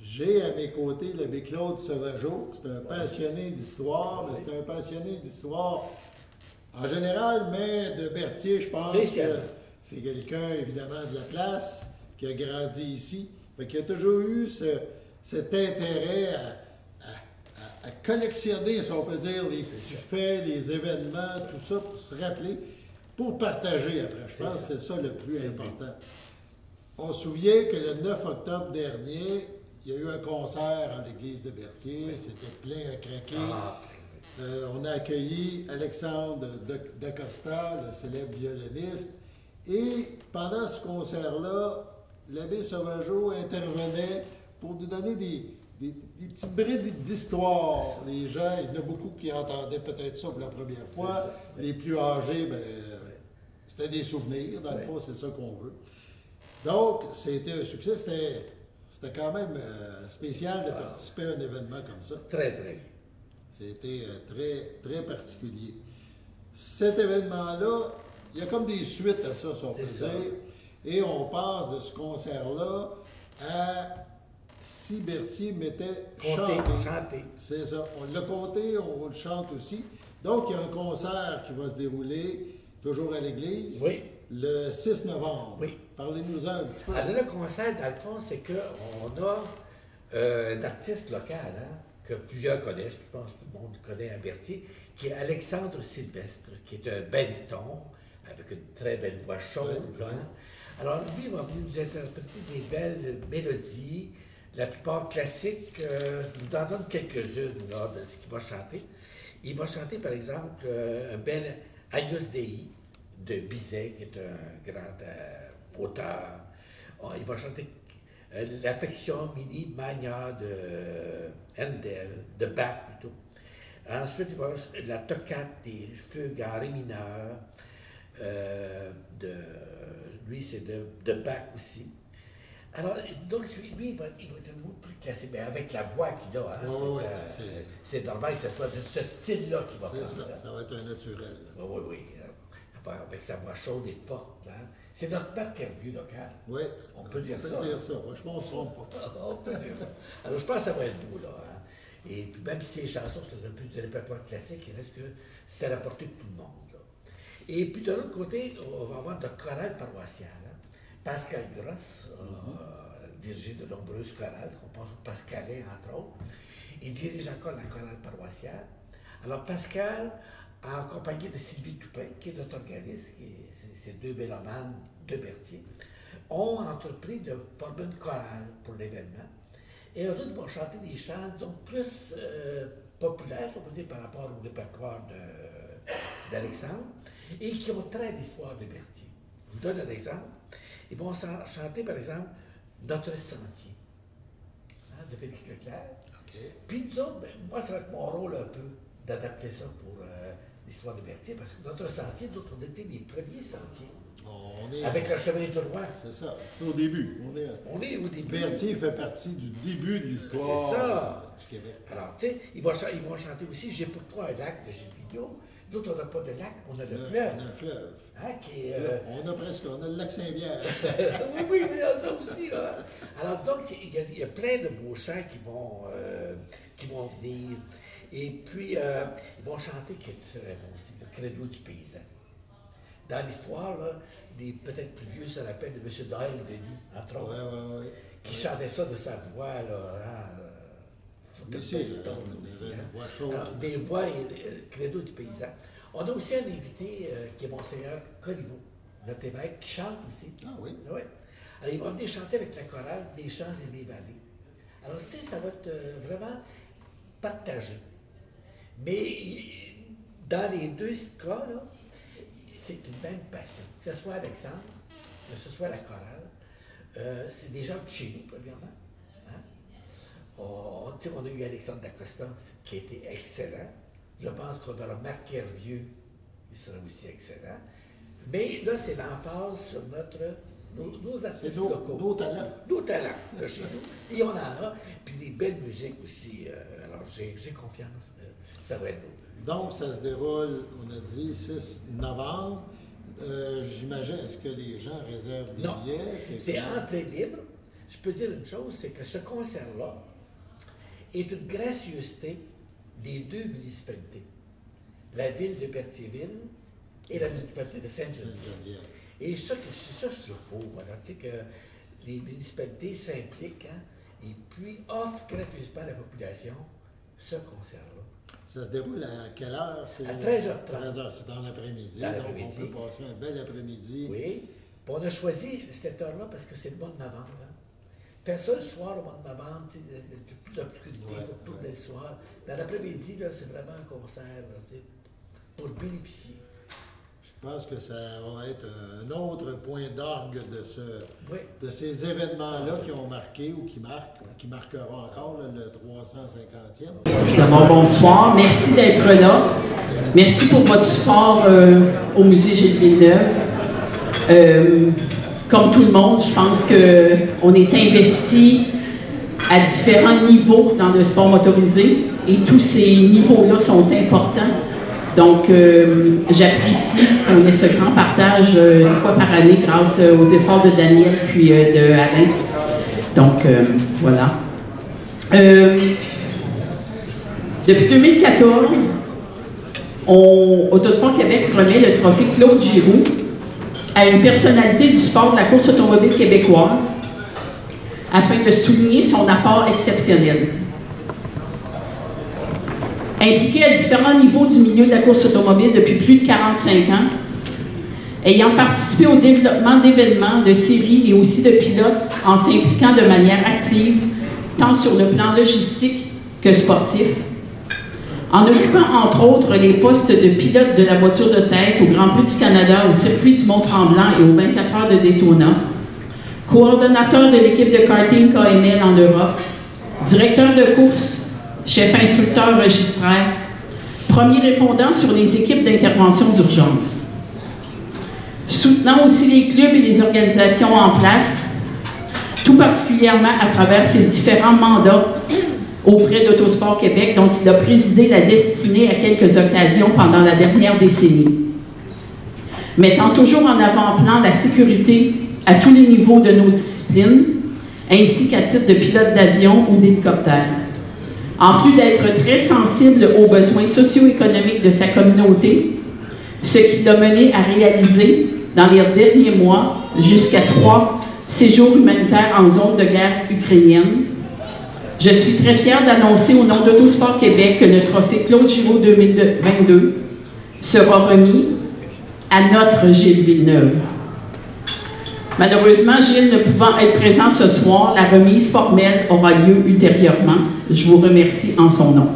J'ai à mes côtés l'abbé Claude Sauvageau. C'est un passionné d'histoire, mais c'est un passionné d'histoire en général, mais de Berthier, je pense que c'est quelqu'un, évidemment, de la place, qui a grandi ici. Fait qu'il a toujours eu cet intérêt à collectionner, si on peut dire, les petits faits, les événements, tout ça, pour se rappeler, pour partager après. Je pense que c'est ça le plus important. On se souvient que le 9 octobre dernier, il y a eu un concert en l'église de Berthier. C'était plein à craquer. On a accueilli Alexandre Dacosta, le célèbre violoniste. Et pendant ce concert-là, l'abbé Sauvageau intervenait pour nous donner des petites brides d'histoire. Les gens, il y en a beaucoup qui entendaient peut-être ça pour la première fois. Les plus âgés, ben, c'était des souvenirs. Dans le fond, c'est ça qu'on veut. Donc, c'était un succès. C'était quand même spécial de participer à un événement comme ça. Très, très bien. C'était très, très particulier. Cet événement-là, il y a comme des suites à ça, si on peut dire. Et on passe de ce concert-là à si Berthier mettait chanter. C'est ça. On l'a compté, on le chante aussi. Donc, il y a un concert qui va se dérouler, toujours à l'église, le 6 novembre. Oui. Parlez-nous un petit peu. Alors, le concert, dans le fond, c'est qu'on a un artiste local, que plusieurs connaissent, je pense que tout le monde connaît à Berthier, qui est Alexandre Sylvestre, qui est un baryton, avec une très belle voix chaude. Alors, lui, il va venir nous interpréter des belles mélodies, la plupart classiques. Je vous en donne quelques-unes de ce qu'il va chanter. Il va chanter, par exemple, un bel Agnus Dei de Bizet, qui est un grand auteur. Il va chanter l'Affection Mini Magna de Handel, de Bach plutôt. Ensuite, il va la toccate des fugues en ré mineur. Lui, c'est de Bach aussi. Alors, donc, lui, il va être un mot plus classique, mais avec la voix qu'il a. C'est normal que ce soit de ce style-là qu'il va prendre. Ça va être un naturel. Oui. Avec sa voix chaude et forte. C'est notre Bach Herbieux local. Oui, on peut dire ça. Je pense qu'on ne pas. On peut dire ça. Alors, je pense que ça va être beau, là. Et puis, même si ces chansons, c'est un peu du répertoire classique, il reste que c'est à la portée de tout le monde, là. Et puis, de l'autre côté, on va avoir notre chorale paroissiale. Pascal Gross a dirigé de nombreuses chorales, on pense au Pascalais, entre autres. Il dirige encore la chorale paroissiale. Alors, Pascal, en compagnie de Sylvie Toupin, qui est notre organiste, ces deux mélomanes de Berthier, ont entrepris de former une chorale pour l'événement. Et eux autres vont chanter des chants, disons, plus populaires, on peut dire, par rapport au répertoire d'Alexandre, et qui ont trait l'histoire de Berthier. Je vous donne un exemple. Ils vont chanter, par exemple, Notre Sentier, de Félix Leclerc. Puis nous autres, moi, ça va être mon rôle un peu d'adapter ça pour l'histoire de Berthier, parce que Notre Sentier, d'autres, on était les premiers sentiers. Avec le chemin du roi. C'est ça, c'est au début. On est au début. Berthier fait partie du début de l'histoire du Québec. Alors, tu sais, ils vont chanter aussi J'ai pour toi un lac de Gilles Vigneault. D'autres, on n'a pas de lac, on a le fleuve. On a un fleuve. On a le lac Saint-Pierre. oui, mais ça aussi, là. Alors, donc, il y a plein de beaux chants qui vont venir. Et puis, ils vont chanter quelque chose aussi, le credo du paysan. Dans l'histoire, des peut-être plus vieux, ça l'appelle de M. Doyle Denis, entre autres, qui chantait ça de sa voix, voix chaude. Alors, des voix et credo du paysan. On a aussi un invité qui est Monseigneur Corriveau, notre évêque, qui chante aussi. Ah oui? Oui. Alors, il va venir chanter avec la chorale des champs et des vallées. Alors, ça va être vraiment partagé. Mais dans les deux cas, là, c'est une même passion. Que ce soit Alexandre, que ce soit la chorale, c'est des gens de chez nous, premièrement. Hein? tu sais, on a eu Alexandre Dacosta qui a été excellent. Je pense qu'on aura Marc Hervieux, il sera aussi excellent. Mais là, c'est l'emphase sur nos artistes locaux. Nos talents. Nos talents, là, chez nous. Et on en a. Puis des belles musiques aussi. Alors, j'ai confiance. Ça va être beau. Donc, ça se déroule, on a dit, 6 novembre. J'imagine, est-ce que les gens réservent des billets? C'est entrée libre. Je peux dire une chose, c'est que ce concert-là est une gracieuseté des deux municipalités. La ville de Berthierville et la municipalité de Sainte-Geneviève. Et ça, je trouve beau. Voilà, tu sais que les municipalités s'impliquent et puis offrent gratuitement à la population ce concert-là. Ça se déroule à quelle heure? À 13h30. 13h, c'est dans l'après-midi. Donc, on peut passer un bel après-midi. Oui. Puis on a choisi cette heure-là parce que c'est le mois de novembre. Hein. Faire ça le soir au mois de novembre, tu sais, toute l'obscurité, tout le soir. Dans l'après-midi, c'est vraiment un concert là, pour bénéficier. Je pense que ça va être un autre point d'orgue de ces événements-là qui ont marqué ou qui marquent, ou qui marqueront encore là, le 350e. D'abord, bonsoir. Merci d'être là. Merci pour votre support au Musée Gilles Villeneuve. Comme tout le monde, je pense qu'on est investi à différents niveaux dans le sport motorisé et tous ces niveaux-là sont importants. Donc, j'apprécie qu'on ait ce grand partage une fois par année grâce aux efforts de Daniel puis de Alain. Donc, voilà. Depuis 2014, Autosport Québec remet le trophée Claude Giroux à une personnalité du sport de la course automobile québécoise afin de souligner son apport exceptionnel. Impliqué à différents niveaux du milieu de la course automobile depuis plus de 45 ans, ayant participé au développement d'événements, de séries et aussi de pilotes en s'impliquant de manière active, tant sur le plan logistique que sportif, en occupant entre autres les postes de pilote de la voiture de tête au Grand Prix du Canada, au circuit du Mont-Tremblant et aux 24 heures de Daytona, coordonnateur de l'équipe de karting KML en Europe, directeur de course, chef instructeur registraire, premier répondant sur les équipes d'intervention d'urgence. Soutenant aussi les clubs et les organisations en place, tout particulièrement à travers ses différents mandats auprès d'Autosport Québec, dont il a présidé la destinée à quelques occasions pendant la dernière décennie. Mettant toujours en avant-plan la sécurité à tous les niveaux de nos disciplines, ainsi qu'à titre de pilote d'avion ou d'hélicoptère. En plus d'être très sensible aux besoins socio-économiques de sa communauté, ce qui l'a mené à réaliser, dans les derniers mois, jusqu'à 3 séjours humanitaires en zone de guerre ukrainienne. Je suis très fière d'annoncer au nom d'Autosport Québec que le trophée Claude Giroux 2022 sera remis à notre Gilles Villeneuve. Malheureusement, Gilles ne pouvant être présent ce soir, la remise formelle aura lieu ultérieurement. Je vous remercie en son nom.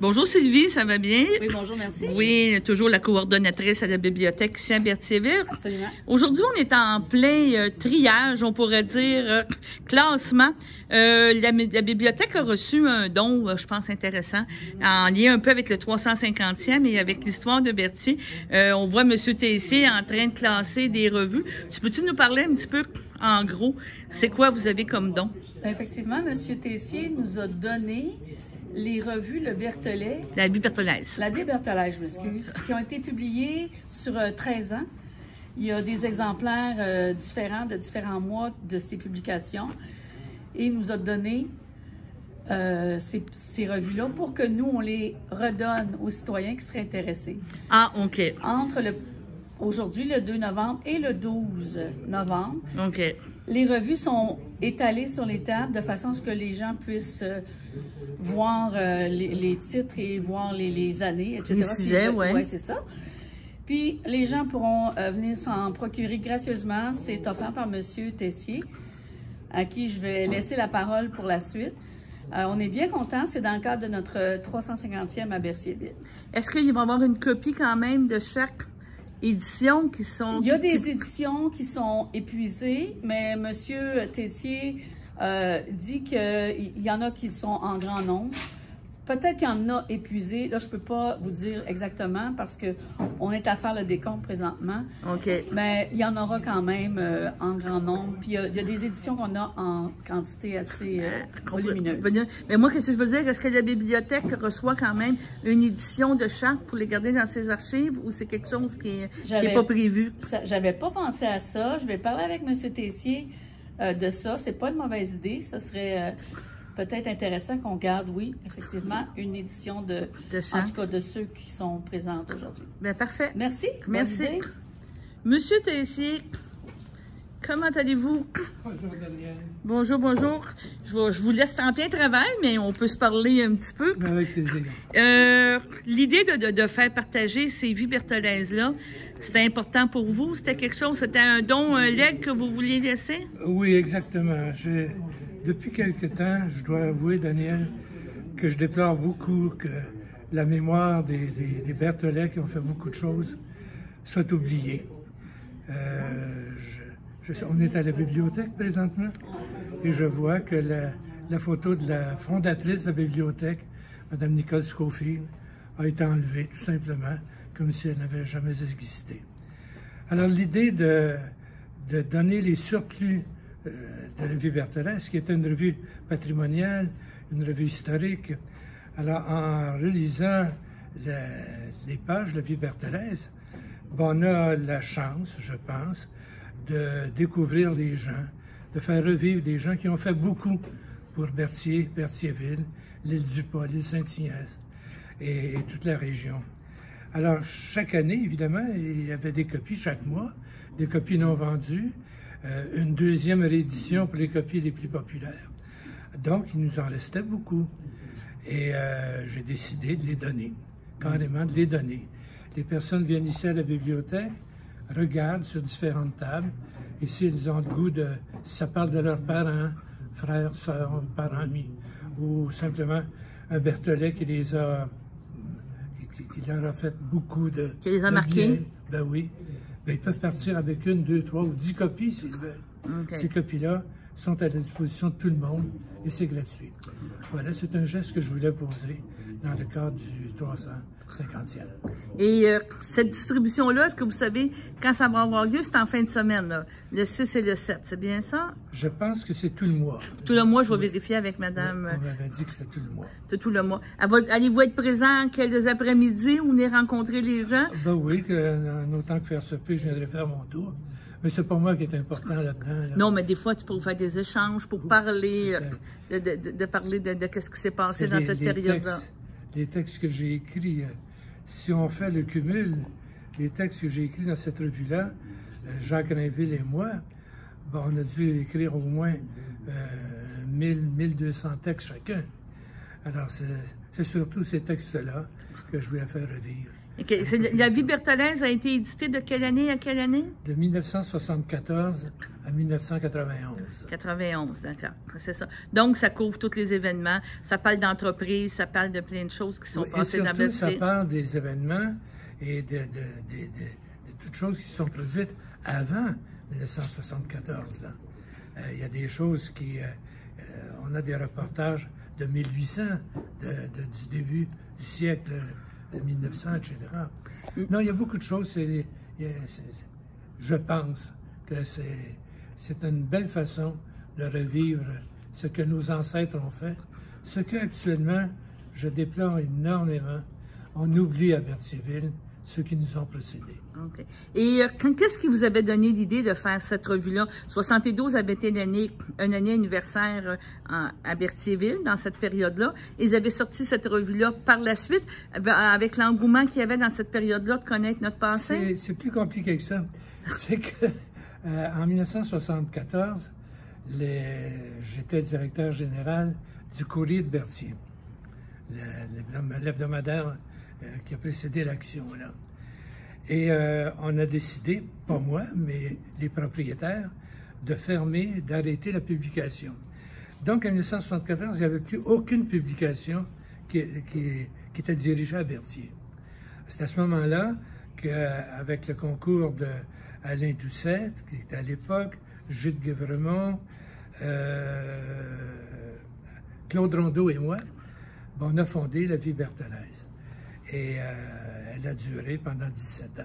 Bonjour Sylvie, ça va bien? Oui, bonjour, merci. Oui, toujours la coordonnatrice à la bibliothèque ici à Berthierville. Absolument. Aujourd'hui, on est en plein triage, on pourrait dire, classement. La bibliothèque a reçu un don, je pense, intéressant, en lien un peu avec le 350e et avec l'histoire de Berthier. On voit M. Tessier en train de classer des revues. Peux-tu nous parler un petit peu, en gros, c'est quoi vous avez comme don? Effectivement, M. Tessier nous a donné les revues Le Berthollet. La Vie Berthollaise. La Vie Berthollaise, je m'excuse, qui ont été publiées sur 13 ans. Il y a des exemplaires différents de différents mois de ces publications. Et il nous a donné ces revues-là pour que nous, on les redonne aux citoyens qui seraient intéressés. Ah, OK. Entre aujourd'hui, le 2 novembre et le 12 novembre. OK. Les revues sont étalées sur les tables de façon à ce que les gens puissent voir les titres et voir les années, etc. Les sujets, oui. Oui, c'est ça. Puis, les gens pourront venir s'en procurer gracieusement. C'est offert par M. Tessier, à qui je vais laisser la parole pour la suite. On est bien contents. C'est dans le cadre de notre 350e à Berthierville. Est-ce qu'il va y avoir une copie quand même de chaque éditions qui sont... Il y a des éditions qui sont épuisées, mais M. Tessier dit qu'il y en a qui sont en grand nombre. Peut-être qu'il y en a épuisé. Là, je ne peux pas vous dire exactement parce qu'on est à faire le décompte présentement. OK. Mais il y en aura quand même en grand nombre. Puis il y a des éditions qu'on a en quantité assez volumineuse. Mais moi, qu'est-ce que je veux dire? Est-ce que la bibliothèque reçoit quand même une édition de chaque pour les garder dans ses archives ou c'est quelque chose qui n'est pas prévu? J'avais pas pensé à ça. Je vais parler avec M. Tessier de ça. C'est pas une mauvaise idée. Ça serait... peut-être intéressant qu'on garde, oui, effectivement, une édition en tout cas, de ceux qui sont présents aujourd'hui. Bien, parfait. Merci. Merci. Monsieur Tessier, comment allez-vous? Bonjour, Daniel. Bonjour, bonjour. Je vous laisse en plein travail, mais on peut se parler un petit peu. Avec plaisir. L'idée de faire partager ces vies bertholaises-là, c'était important pour vous? C'était quelque chose, c'était un don, un legs que vous vouliez laisser? Oui, exactement. Depuis quelque temps, je dois avouer, Daniel, que je déplore beaucoup que la mémoire des Bertholais qui ont fait beaucoup de choses soit oubliée. On est à la bibliothèque présentement et je vois que la photo de la fondatrice de la bibliothèque, Mme Nicole Schofield, a été enlevée tout simplement, comme si elle n'avait jamais existé. Alors l'idée de donner les surplus de la vie bertholaise, qui était une revue patrimoniale, une revue historique. Alors, en relisant les pages de la vie bertholaise, on a la chance, je pense, de découvrir des gens, de faire revivre des gens qui ont fait beaucoup pour Berthier, Berthierville, l'île du Pas, l'île Saint-Ignace et toute la région. Alors, chaque année, évidemment, il y avait des copies chaque mois, des copies non vendues, une deuxième réédition pour les copies les plus populaires. Donc, il nous en restait beaucoup. Et j'ai décidé de les donner, carrément de les donner. Les personnes viennent ici à la bibliothèque, regardent sur différentes tables, et s'ils ont le goût de... Si ça parle de leurs parents, frères, sœurs, parents, amis, ou simplement un Bertholais qui les a... qui leur a fait beaucoup de... Qui les a marqués? Ben oui. Ben, ils peuvent partir avec 1, 2, 3 ou 10 copies s'ils veulent. Okay. Ces copies-là sont à la disposition de tout le monde et c'est gratuit. Voilà, c'est un geste que je voulais poser dans le cadre du 350e. Et cette distribution-là, est-ce que vous savez quand ça va avoir lieu? C'est en fin de semaine, là, le 6 et le 7, c'est bien ça? Je pense que c'est tout le mois. Tout le mois, je vais vérifier avec madame. On m'avait dit que c'était tout le mois. C'est tout le mois. Allez-vous être présent quelques après-midi ou venir rencontrer les gens? Ben oui, autant que faire ce peu, je viendrai faire mon tour. Mais c'est pas moi qui est important là-dedans. Là. Non, mais des fois, tu peux faire des échanges pour parler, de parler de qu'est-ce qui s'est passé dans cette période-là. Les textes que j'ai écrits, si on fait le cumul, les textes que j'ai écrits dans cette revue-là, Jacques Rainville et moi, bon, on a dû écrire au moins 1200 textes chacun. Alors, c'est surtout ces textes-là que je voulais faire revivre. Okay. La vie bertholaise a été éditée de quelle année à quelle année? De 1974 à 1991. 91, d'accord. C'est ça. Donc, ça couvre tous les événements. Ça parle d'entreprise, ça parle de plein de choses qui sont passées dans Berthier. Ça parle des événements et de toutes choses qui se sont produites avant 1974. Il y a des choses qui... on a des reportages de 1800, du début du siècle... 1900, etc. Non, il y a beaucoup de choses. Je pense que c'est une belle façon de revivre ce que nos ancêtres ont fait, ce qu'actuellement, je déplore énormément. On oublie à Berthierville ceux qui nous ont précédés. OK. Et qu'est-ce qui vous avait donné l'idée de faire cette revue-là? 72 avait été une année anniversaire à Berthierville, dans cette période-là. Ils avaient sorti cette revue-là par la suite, avec l'engouement qu'il y avait dans cette période-là de connaître notre passé? C'est plus compliqué que ça. C'est que en 1974, j'étais directeur général du Courrier de Berthier, l'hebdomadaire qui a précédé l'action, là. Et on a décidé, pas moi, mais les propriétaires, de fermer, d'arrêter la publication. Donc, en 1974, il n'y avait plus aucune publication qui était dirigée à Berthier. C'est à ce moment-là avec le concours d'Alain Doucette, qui était à l'époque, Jude Guévremont, Claude Rondeau et moi, on a fondé la Vie Bertholaise. Et elle a duré pendant 17 ans.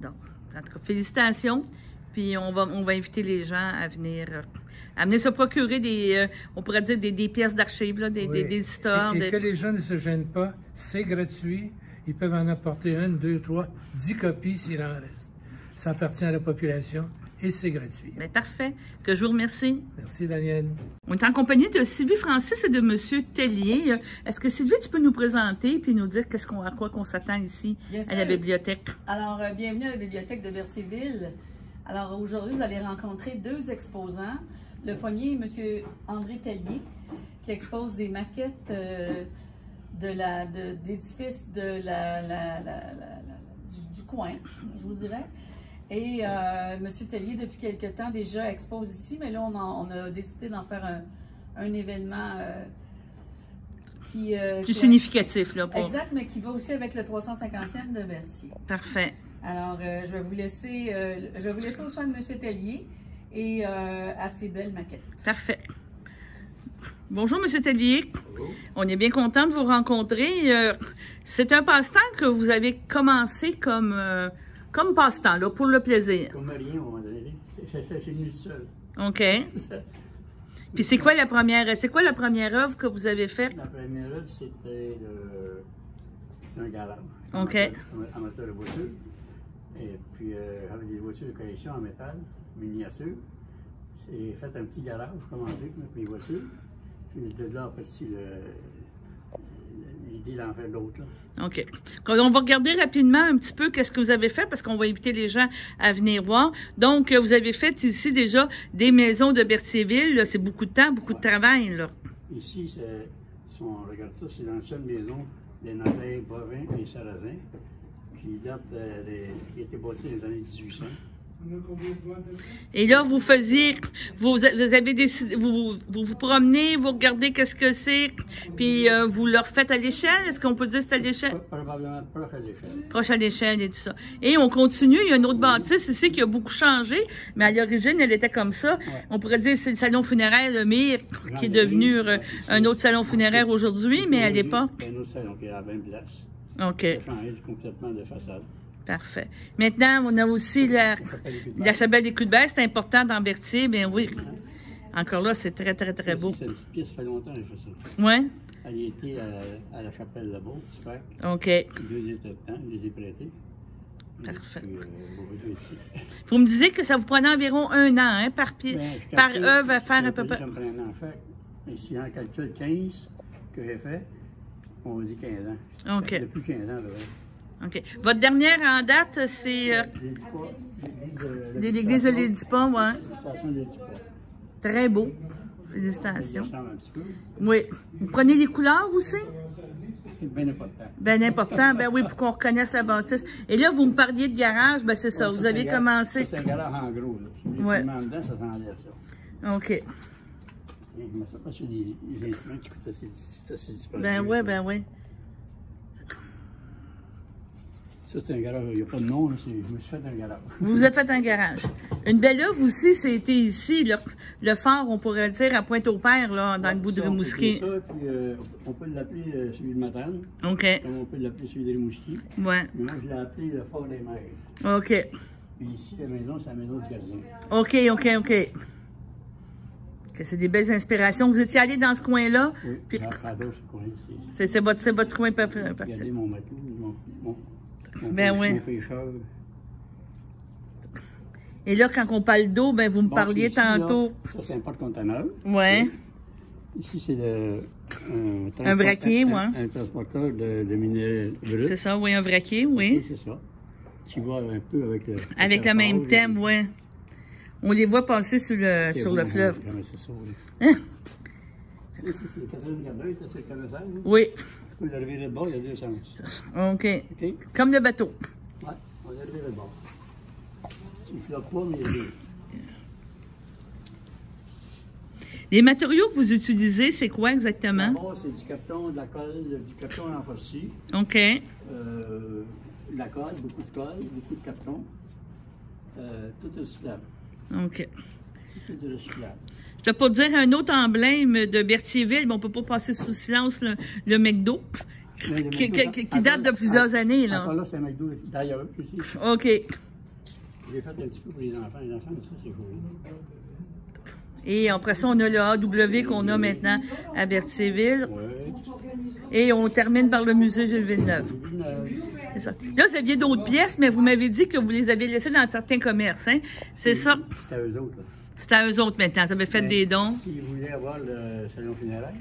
Donc, en tout cas, félicitations. Puis on va inviter les gens à venir se procurer on pourrait dire des pièces d'archives, des histoires. Et que les gens ne se gênent pas, c'est gratuit. Ils peuvent en apporter 1, 2, 3, 10 copies s'il en reste. Ça appartient à la population et c'est gratuit. Bien, parfait. Que je vous remercie. Merci, Daniel. On est en compagnie de Sylvie Francis et de M. Tellier. Est-ce que Sylvie, tu peux nous présenter et nous dire à quoi qu'on s'attend ici à la bibliothèque? Alors, bienvenue à la bibliothèque de Berthierville. Alors, aujourd'hui, vous allez rencontrer 2 exposants. Le premier est M. André Tellier, qui expose des maquettes d'édifices du coin, je vous dirais. Et M. Tellier, depuis quelque temps déjà, expose ici, mais là, on a décidé d'en faire un événement plus significatif, là. Exact, mais qui va aussi avec le 350e de Berthier. Parfait. Alors, je vais vous laisser au soin de M. Tellier et à ces belles maquettes. Parfait. Bonjour, M. Tellier. Bonjour. On est bien content de vous rencontrer. C'est un passe-temps que vous avez commencé comme passe-temps, là, pour le plaisir. Comme rien, à un moment donné. C'est venu tout seul. OK. Puis c'est quoi la première œuvre que vous avez faite? La première œuvre, c'était un garage. OK. Amateur de voitures. Et puis, avec des voitures de collection en métal, miniature. J'ai fait un petit garage, commencé avec mes voitures. Puis de là, parti l'idée d'en faire d'autres. OK. On va regarder rapidement un petit peu qu'est-ce que vous avez fait parce qu'on va inviter les gens à venir voir. Donc, vous avez fait ici déjà des maisons de Berthierville. C'est beaucoup de temps, beaucoup de travail, là. Ici, si on regarde ça, c'est l'ancienne maison des Nataires, Bovins et Sarrasins, qui date qui a été bâtie dans les années 1800. Et là, vous avez décidé, vous promenez, vous regardez qu'est-ce que c'est, puis vous le refaites à l'échelle. Est-ce qu'on peut dire que c'est à l'échelle? Probablement proche à l'échelle. Proche à l'échelle et tout ça. Et on continue, il y a une autre bâtisse ici qui a beaucoup changé, mais à l'origine, elle était comme ça. Ouais. On pourrait dire que c'est le salon funéraire, le Mire, qui est devenu un autre salon funéraire aujourd'hui, mais à l'époque. C'est un autre salon qui est à la même place. OK. Ça a changé complètement de façade. Parfait. Maintenant, on a aussi la chapelle des Coups de Baisse, c'est important dans Berthier, bien oui. Encore là, c'est très, très, très beau. C'est une petite pièce, ça fait longtemps que j'ai fait ça. Oui? Elle était à la chapelle là-bas, petit frère. OK. 2 états de temps, je les ai prêtés. Parfait. Puis, vous me disiez que ça vous prenait environ 1 an, hein, par œuvre à faire à peu près. Ça me prenait un an à faire. Mais si on calcule 15 que j'ai fait, on dit 15 ans. OK. Depuis 15 ans, vrai. OK. Votre dernière en date, c'est... l'église de l'Édipas, oui. Très beau. Félicitations. Ça ressemble un petit peu. Oui. Vous prenez les couleurs aussi? C'est bien important. Bien important, ben oui, pour qu'on reconnaisse la bâtisse. Et là, vous me parliez de garage, ben c'est ça, vous avez commencé... C'est un garage en gros, là. Si vous dedans, ça s'enlève, ça. OK. Je ne sais pas sur les instruments qui coûtent assez dispendieux. Ben oui, ben oui. Ça, c'est un garage. Il n'y a pas de nom, je me suis fait un garage. Vous vous êtes fait un garage. Une belle œuvre aussi, c'était ici, le phare, on pourrait dire, à Pointe-au-Père, là, dans le bout de Rimouski. Ça, puis on peut l'appeler celui de Matane. OK. Comme on peut l'appeler celui de Rimouski. Ouais. Mais moi, je l'ai appelé le Fort des Mers. OK. Puis ici, la maison, c'est la maison du gardien. OK. C'est des belles inspirations. Vous étiez allé dans ce coin-là? Oui, puis... à d'autres coins ici. C'est votre coin préféré. Regardez mon matelot, mon pêcheur. Et là, quand on parle d'eau, ben vous me parliez ici, tantôt. Là, ça, c'est un porte-conteneur. Oui. Ici, c'est un vraquier, oui. Un transporteur de minerais bruts. C'est ça, oui, un vraquier, oui. C'est ça. Tu vois un peu avec le... Avec le même thème, oui. On les voit passer sur le fleuve. C'est ça, oui. Hein? C'est Catherine Gardin, c'est le connaisseur. Oui. Vous le revirez de bord, il y a 2 sens. OK. Comme le bateau. Oui, on le revirez de bord. Il ne flotte pas, mais il y a 2. Les matériaux que vous utilisez, c'est quoi exactement? D'abord, c'est du carton, de la colle, du carton en farci. OK. de la colle, beaucoup de carton. Tout est recyclable. OK. Tout est recyclable. Je ne vais pas dire un autre emblème de Berthierville, mais on ne peut pas passer sous silence le McDo, qui date de plusieurs années. Là. Encore là, c'est un McDo d'ailleurs aussi. OK. J'ai fait un petit peu pour les enfants. Les enfants, ça, c'est cool. Et après ça, on a le AW qu'on a maintenant à Berthierville. Ouais. Et on termine par le musée Jules Villeneuve. C'est ça. Là, vous aviez d'autres pièces, mais vous m'avez dit que vous les aviez laissées dans certains commerces, hein? C'est ça? C'est à eux autres, là. C'est à eux autres maintenant. Vous avez fait des dons. S'ils voulaient avoir le salon funéraire,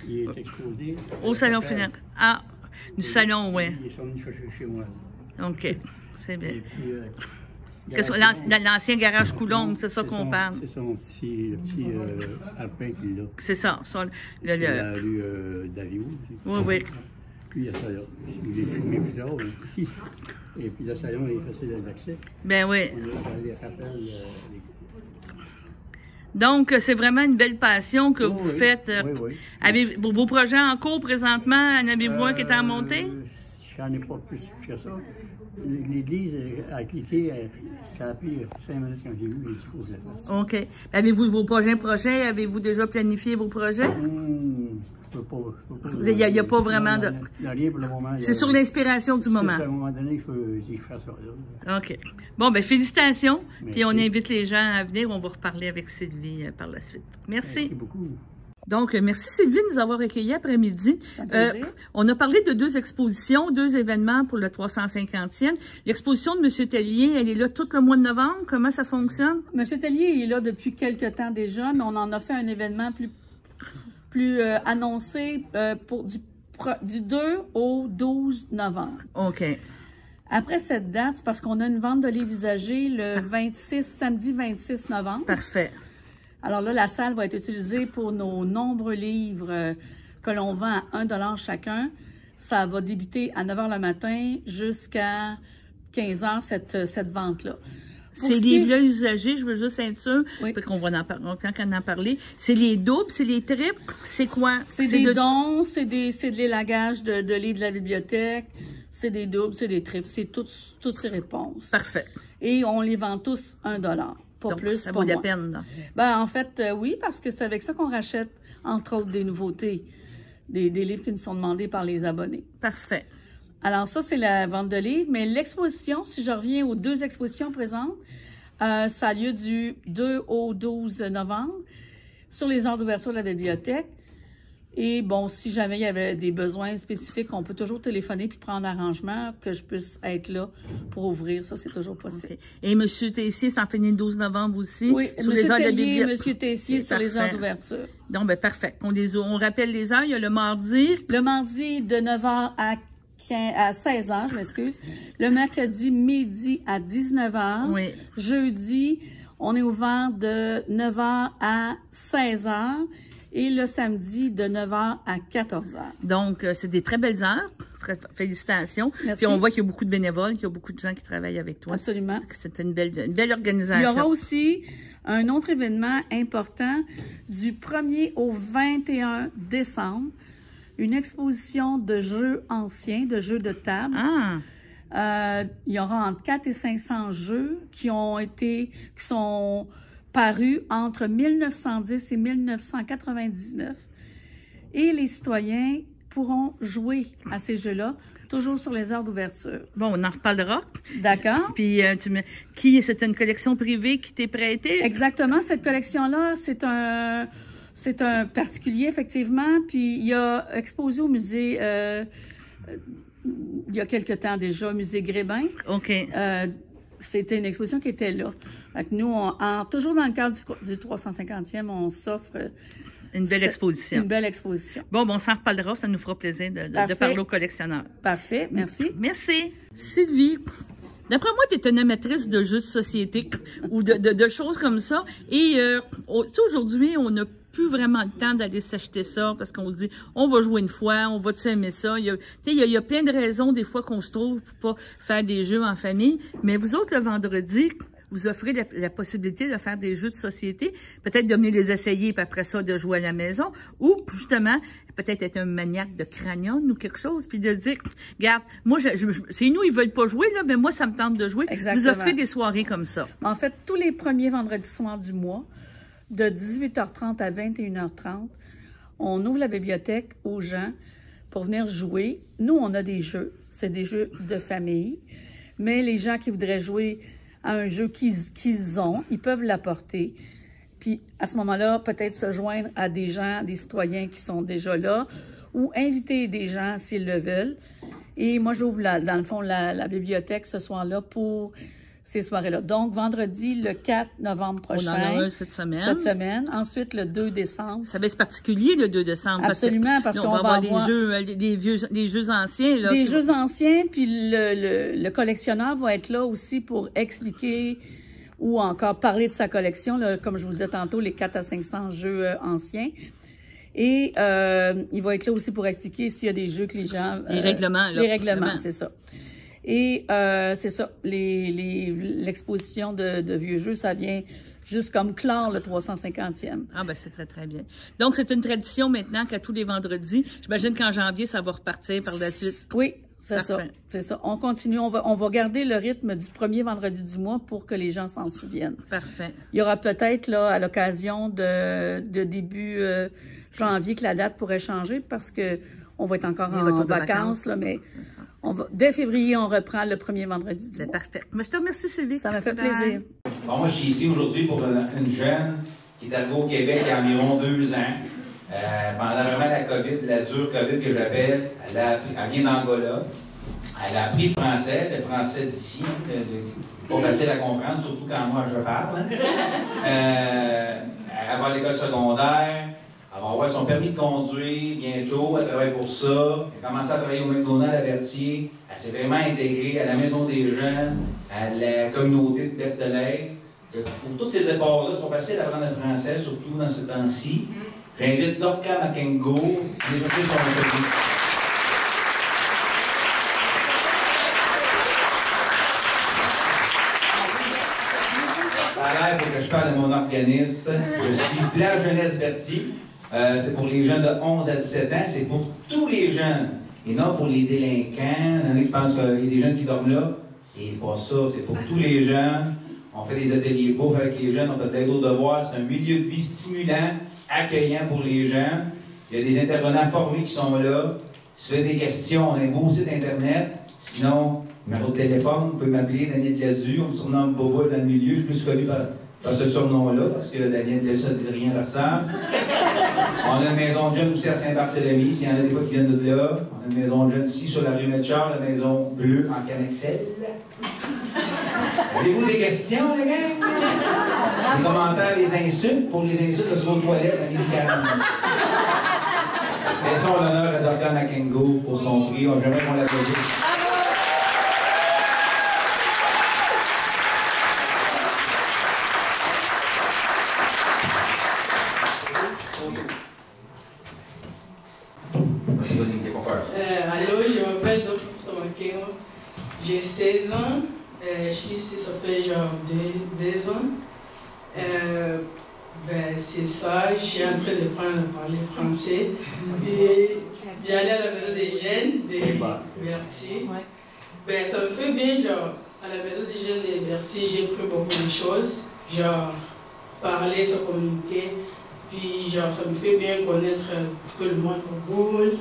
il est exposé. Au salon funéraire. Ah, du salon, oui. Ils sont venus chercher chez moi. OK. C'est bien. Et puis, L'ancien garage Coulombe, c'est ça qu'on parle. C'est ça, le petit alpin qu'il a. C'est ça. C'est la rue d'Avio. Oui, oui. Puis il y a ça là. Il est fumé plus tard. Et puis le salon est facile d'accès. Ben oui. On a les rappels. Donc, c'est vraiment une belle passion que vous faites. Oui, oui. Avez vos projets en cours présentement, en avez-vous un qui est en montée? J'en ai pas plus que ça. L'église a cliqué, ça a pris 5 minutes quand j'ai vu, mais il faut que je le fasse. OK. Avez-vous vos projets prochains? Avez-vous déjà planifié vos projets? Je peux pas. Il n'y a pas vraiment de... Il n'y a rien pour le moment. C'est sur l'inspiration du moment. À un moment donné, il faut que je fasse ça. Là. OK. Bon, ben félicitations. Merci. Puis on invite les gens à venir. On va reparler avec Sylvie par la suite. Merci. Merci beaucoup. Donc, merci Sylvie de nous avoir accueillis après-midi. On a parlé de 2 expositions, 2 événements pour le 350e. L'exposition de M. Tellier, elle est là tout le mois de novembre. Comment ça fonctionne? M. Tellier est là depuis quelques temps déjà, mais on en a fait un événement plus annoncé du 2 au 12 novembre. OK. Après cette date, c'est parce qu'on a une vente de livres usagés le samedi 26 novembre. Parfait. Alors là, la salle va être utilisée pour nos nombreux livres que l'on vend à 1 $ chacun. Ça va débuter à 9 h le matin jusqu'à 15 h cette vente-là. Ces livres-là usagés, je veux juste être sûre, oui. qu'on va en parler. C'est les doubles, c'est les triples, c'est quoi? C'est des dons, c'est de l'élagage de livres de la bibliothèque, c'est des doubles, c'est des triples, c'est toutes ces réponses. Parfait. Et on les vend tous 1 $. Pas donc, plus, ça pas vaut moins. la peine, là. Ben, en fait, oui, parce que c'est avec ça qu'on rachète, entre autres, des nouveautés, des livres qui nous sont demandés par les abonnés. Parfait. Alors ça, c'est la vente de livres, mais l'exposition, si je reviens aux 2 expositions présentes, ça a lieu du 2 au 12 novembre sur les heures d'ouverture de la bibliothèque. Et bon, si jamais il y avait des besoins spécifiques, on peut toujours téléphoner puis prendre arrangement que je puisse être là pour ouvrir. Ça, c'est toujours possible. Okay. Et M. Tessier, ça en finit le 12 novembre aussi? Oui, sur les heures de la bibliothèque. M. Tessier sur les heures d'ouverture. Donc, ben parfait. On rappelle les heures. Il y a le mardi. Le mardi de 9 h à 16 h, je m'excuse. Le mercredi, midi à 19 h. Oui. Jeudi, on est ouvert de 9 h à 16 h. Et le samedi, de 9 h à 14 h. Donc, c'est des très belles heures. Félicitations. Merci. Puis on voit qu'il y a beaucoup de bénévoles, qu'il y a beaucoup de gens qui travaillent avec toi. Absolument. C'est une belle organisation. Il y aura aussi un autre événement important du 1er au 21 décembre. Une exposition de jeux anciens, de jeux de table. Ah! Il y aura entre 400 et 500 jeux qui sont parus entre 1910 et 1999. Et les citoyens pourront jouer à ces jeux-là, toujours sur les heures d'ouverture. Bon, on en reparlera. D'accord. Puis, c'est une collection privée qui t'est prêtée? Exactement. Cette collection-là, c'est un particulier, effectivement. Puis, il a exposé au musée, il y a quelque temps déjà, au musée Grébin. OK. C'était une exposition qui était là. Fait que nous, toujours dans le cadre du 350e, on s'offre une belle exposition. Une belle exposition. Bon, on s'en reparlera. Ça nous fera plaisir de parler aux collectionneurs. Parfait. Merci. Merci. Sylvie, d'après moi, tu es une amatrice de jeux de société ou de choses comme ça. Et aujourd'hui, on n'a plus vraiment le temps d'aller s'acheter ça parce qu'on se dit, on va jouer une fois, on va-tu aimer ça? Il y a plein de raisons des fois qu'on se trouve pour pas faire des jeux en famille. Mais vous autres, le vendredi, vous offrez la possibilité de faire des jeux de société, peut-être de venir les essayer, puis après ça, de jouer à la maison, ou justement, peut-être être un maniaque de cranion ou quelque chose, puis de dire, regarde, moi, c'est nous, ils veulent pas jouer, là, mais moi, ça me tente de jouer. Exactement. Vous offrez des soirées comme ça. En fait, tous les premiers vendredis soirs du mois, de 18h30 à 21h30, on ouvre la bibliothèque aux gens pour venir jouer. Nous, on a des jeux. C'est des jeux de famille. Mais les gens qui voudraient jouer à un jeu qu'ils ont, ils peuvent l'apporter. Puis, à ce moment-là, peut-être se joindre à des gens, des citoyens qui sont déjà là, ou inviter des gens s'ils le veulent. Et moi, j'ouvre, dans le fond, la bibliothèque ce soir-là pour ces soirées-là. Donc, vendredi, le 4 novembre prochain. On en a un cette semaine. Cette semaine. Ensuite, le 2 décembre. Ça va être particulier, le 2 décembre. Absolument, parce qu'on va avoir des jeux anciens. Là, des jeux anciens, puis le collectionneur va être là aussi pour expliquer ou encore parler de sa collection, là, comme je vous le disais tantôt, les 400 à 500 jeux anciens. Et il va être là aussi pour expliquer s'il y a des jeux que les gens... les règlements, là. Les règlements, c'est ça. Et c'est ça, l'exposition de vieux jeux, ça vient juste comme clore le 350e. Ah ben c'est très, très bien. Donc, c'est une tradition maintenant qu'à tous les vendredis. J'imagine qu'en janvier, ça va repartir par la suite. Oui, c'est ça. C'est ça. On continue, on va garder le rythme du premier vendredi du mois pour que les gens s'en souviennent. Parfait. Il y aura peut-être, là, à l'occasion de début janvier, que la date pourrait changer parce que on va être encore en vacances, là, mais dès février, on reprend le premier vendredi du mois. Parfait. Mais je te remercie, Sylvie. Ça m'a fait plaisir. Bon, moi, je suis ici aujourd'hui pour une jeune qui est arrivée au Québec il y a environ 2 ans. Pendant vraiment la dure COVID que j'appelle, elle vient d'Angola. Elle a appris le français d'ici, pas facile à comprendre, surtout quand moi je parle. Elle va à l'école secondaire. Elle va avoir son permis de conduire bientôt, elle travaille pour ça. Elle a commencé à travailler au McDonald's à Berthier. Elle s'est vraiment intégrée à la Maison des Jeunes, à la communauté de Berthelèse. Pour tous ces efforts-là, c'est pas facile d'apprendre le français, surtout dans ce temps-ci. J'invite Dorca Makengo, qui a déjà fait son interview. Ça a l'air, il faut que je parle de mon organisme. Je suis Plage Jeunesse Berthier. C'est pour les jeunes de 11 à 17 ans, c'est pour tous les jeunes, et non pour les délinquants. Il y en a qui pensent qu'il y a des jeunes qui dorment là. C'est pas ça, c'est pour tous les jeunes. On fait des ateliers bouffe avec les jeunes, on fait d'aide aux devoirs. C'est un milieu de vie stimulant, accueillant pour les jeunes. Il y a des intervenants formés qui sont là. Si vous avez des questions, on a un beau site Internet. Sinon, numéro de téléphone, vous pouvez m'appeler Daniel Glazu, on me surnomme Bobo dans le milieu. Je suis plus connu par ce surnom-là, parce que Daniel Glazu ne dit rien à personne. On a une maison de jeunes aussi à Saint-Barthélemy, s'il y en a des fois qui viennent de là. On a une maison de jeunes ici sur la rue Melchior, la maison bleue en Canexel. Avez-vous des questions, les gars? Des commentaires, des insultes? Pour les insultes, ce sera aux toilettes à midi 40. Laissons l'honneur à Dorca Makengo pour son prix. J'aimerais qu'on l'applaudisse. Allô, je m'appelle Dr. Makengo. J'ai 16 ans. Je suis ici, ça fait genre 2 ans. C'est ça, je suis en train de parler français. Et j'allais à la maison des jeunes de Berthier. Ça me fait bien, genre, à la maison des jeunes de Berthier, j'ai appris beaucoup de choses. Genre, parler, se communiquer. Puis, genre, ça me fait bien connaître tout le monde au boule.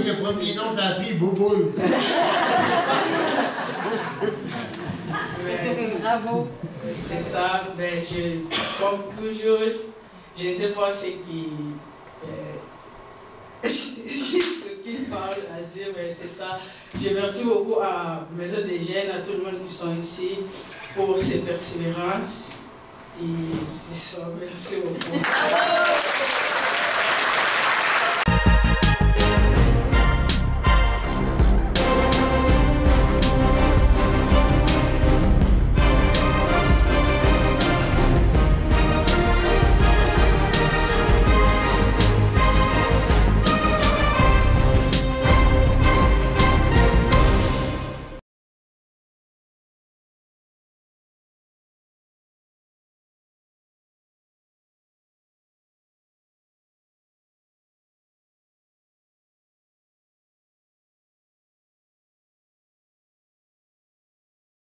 Le premier nom t'as appris, Bouboule. Bravo. C'est ça. Comme toujours, je ne sais pas ce qu'il parle à dire, mais c'est ça. Je remercie beaucoup à Maison des Jeunes, à tout le monde qui sont ici pour ses persévérances. Et c'est ça. Merci beaucoup.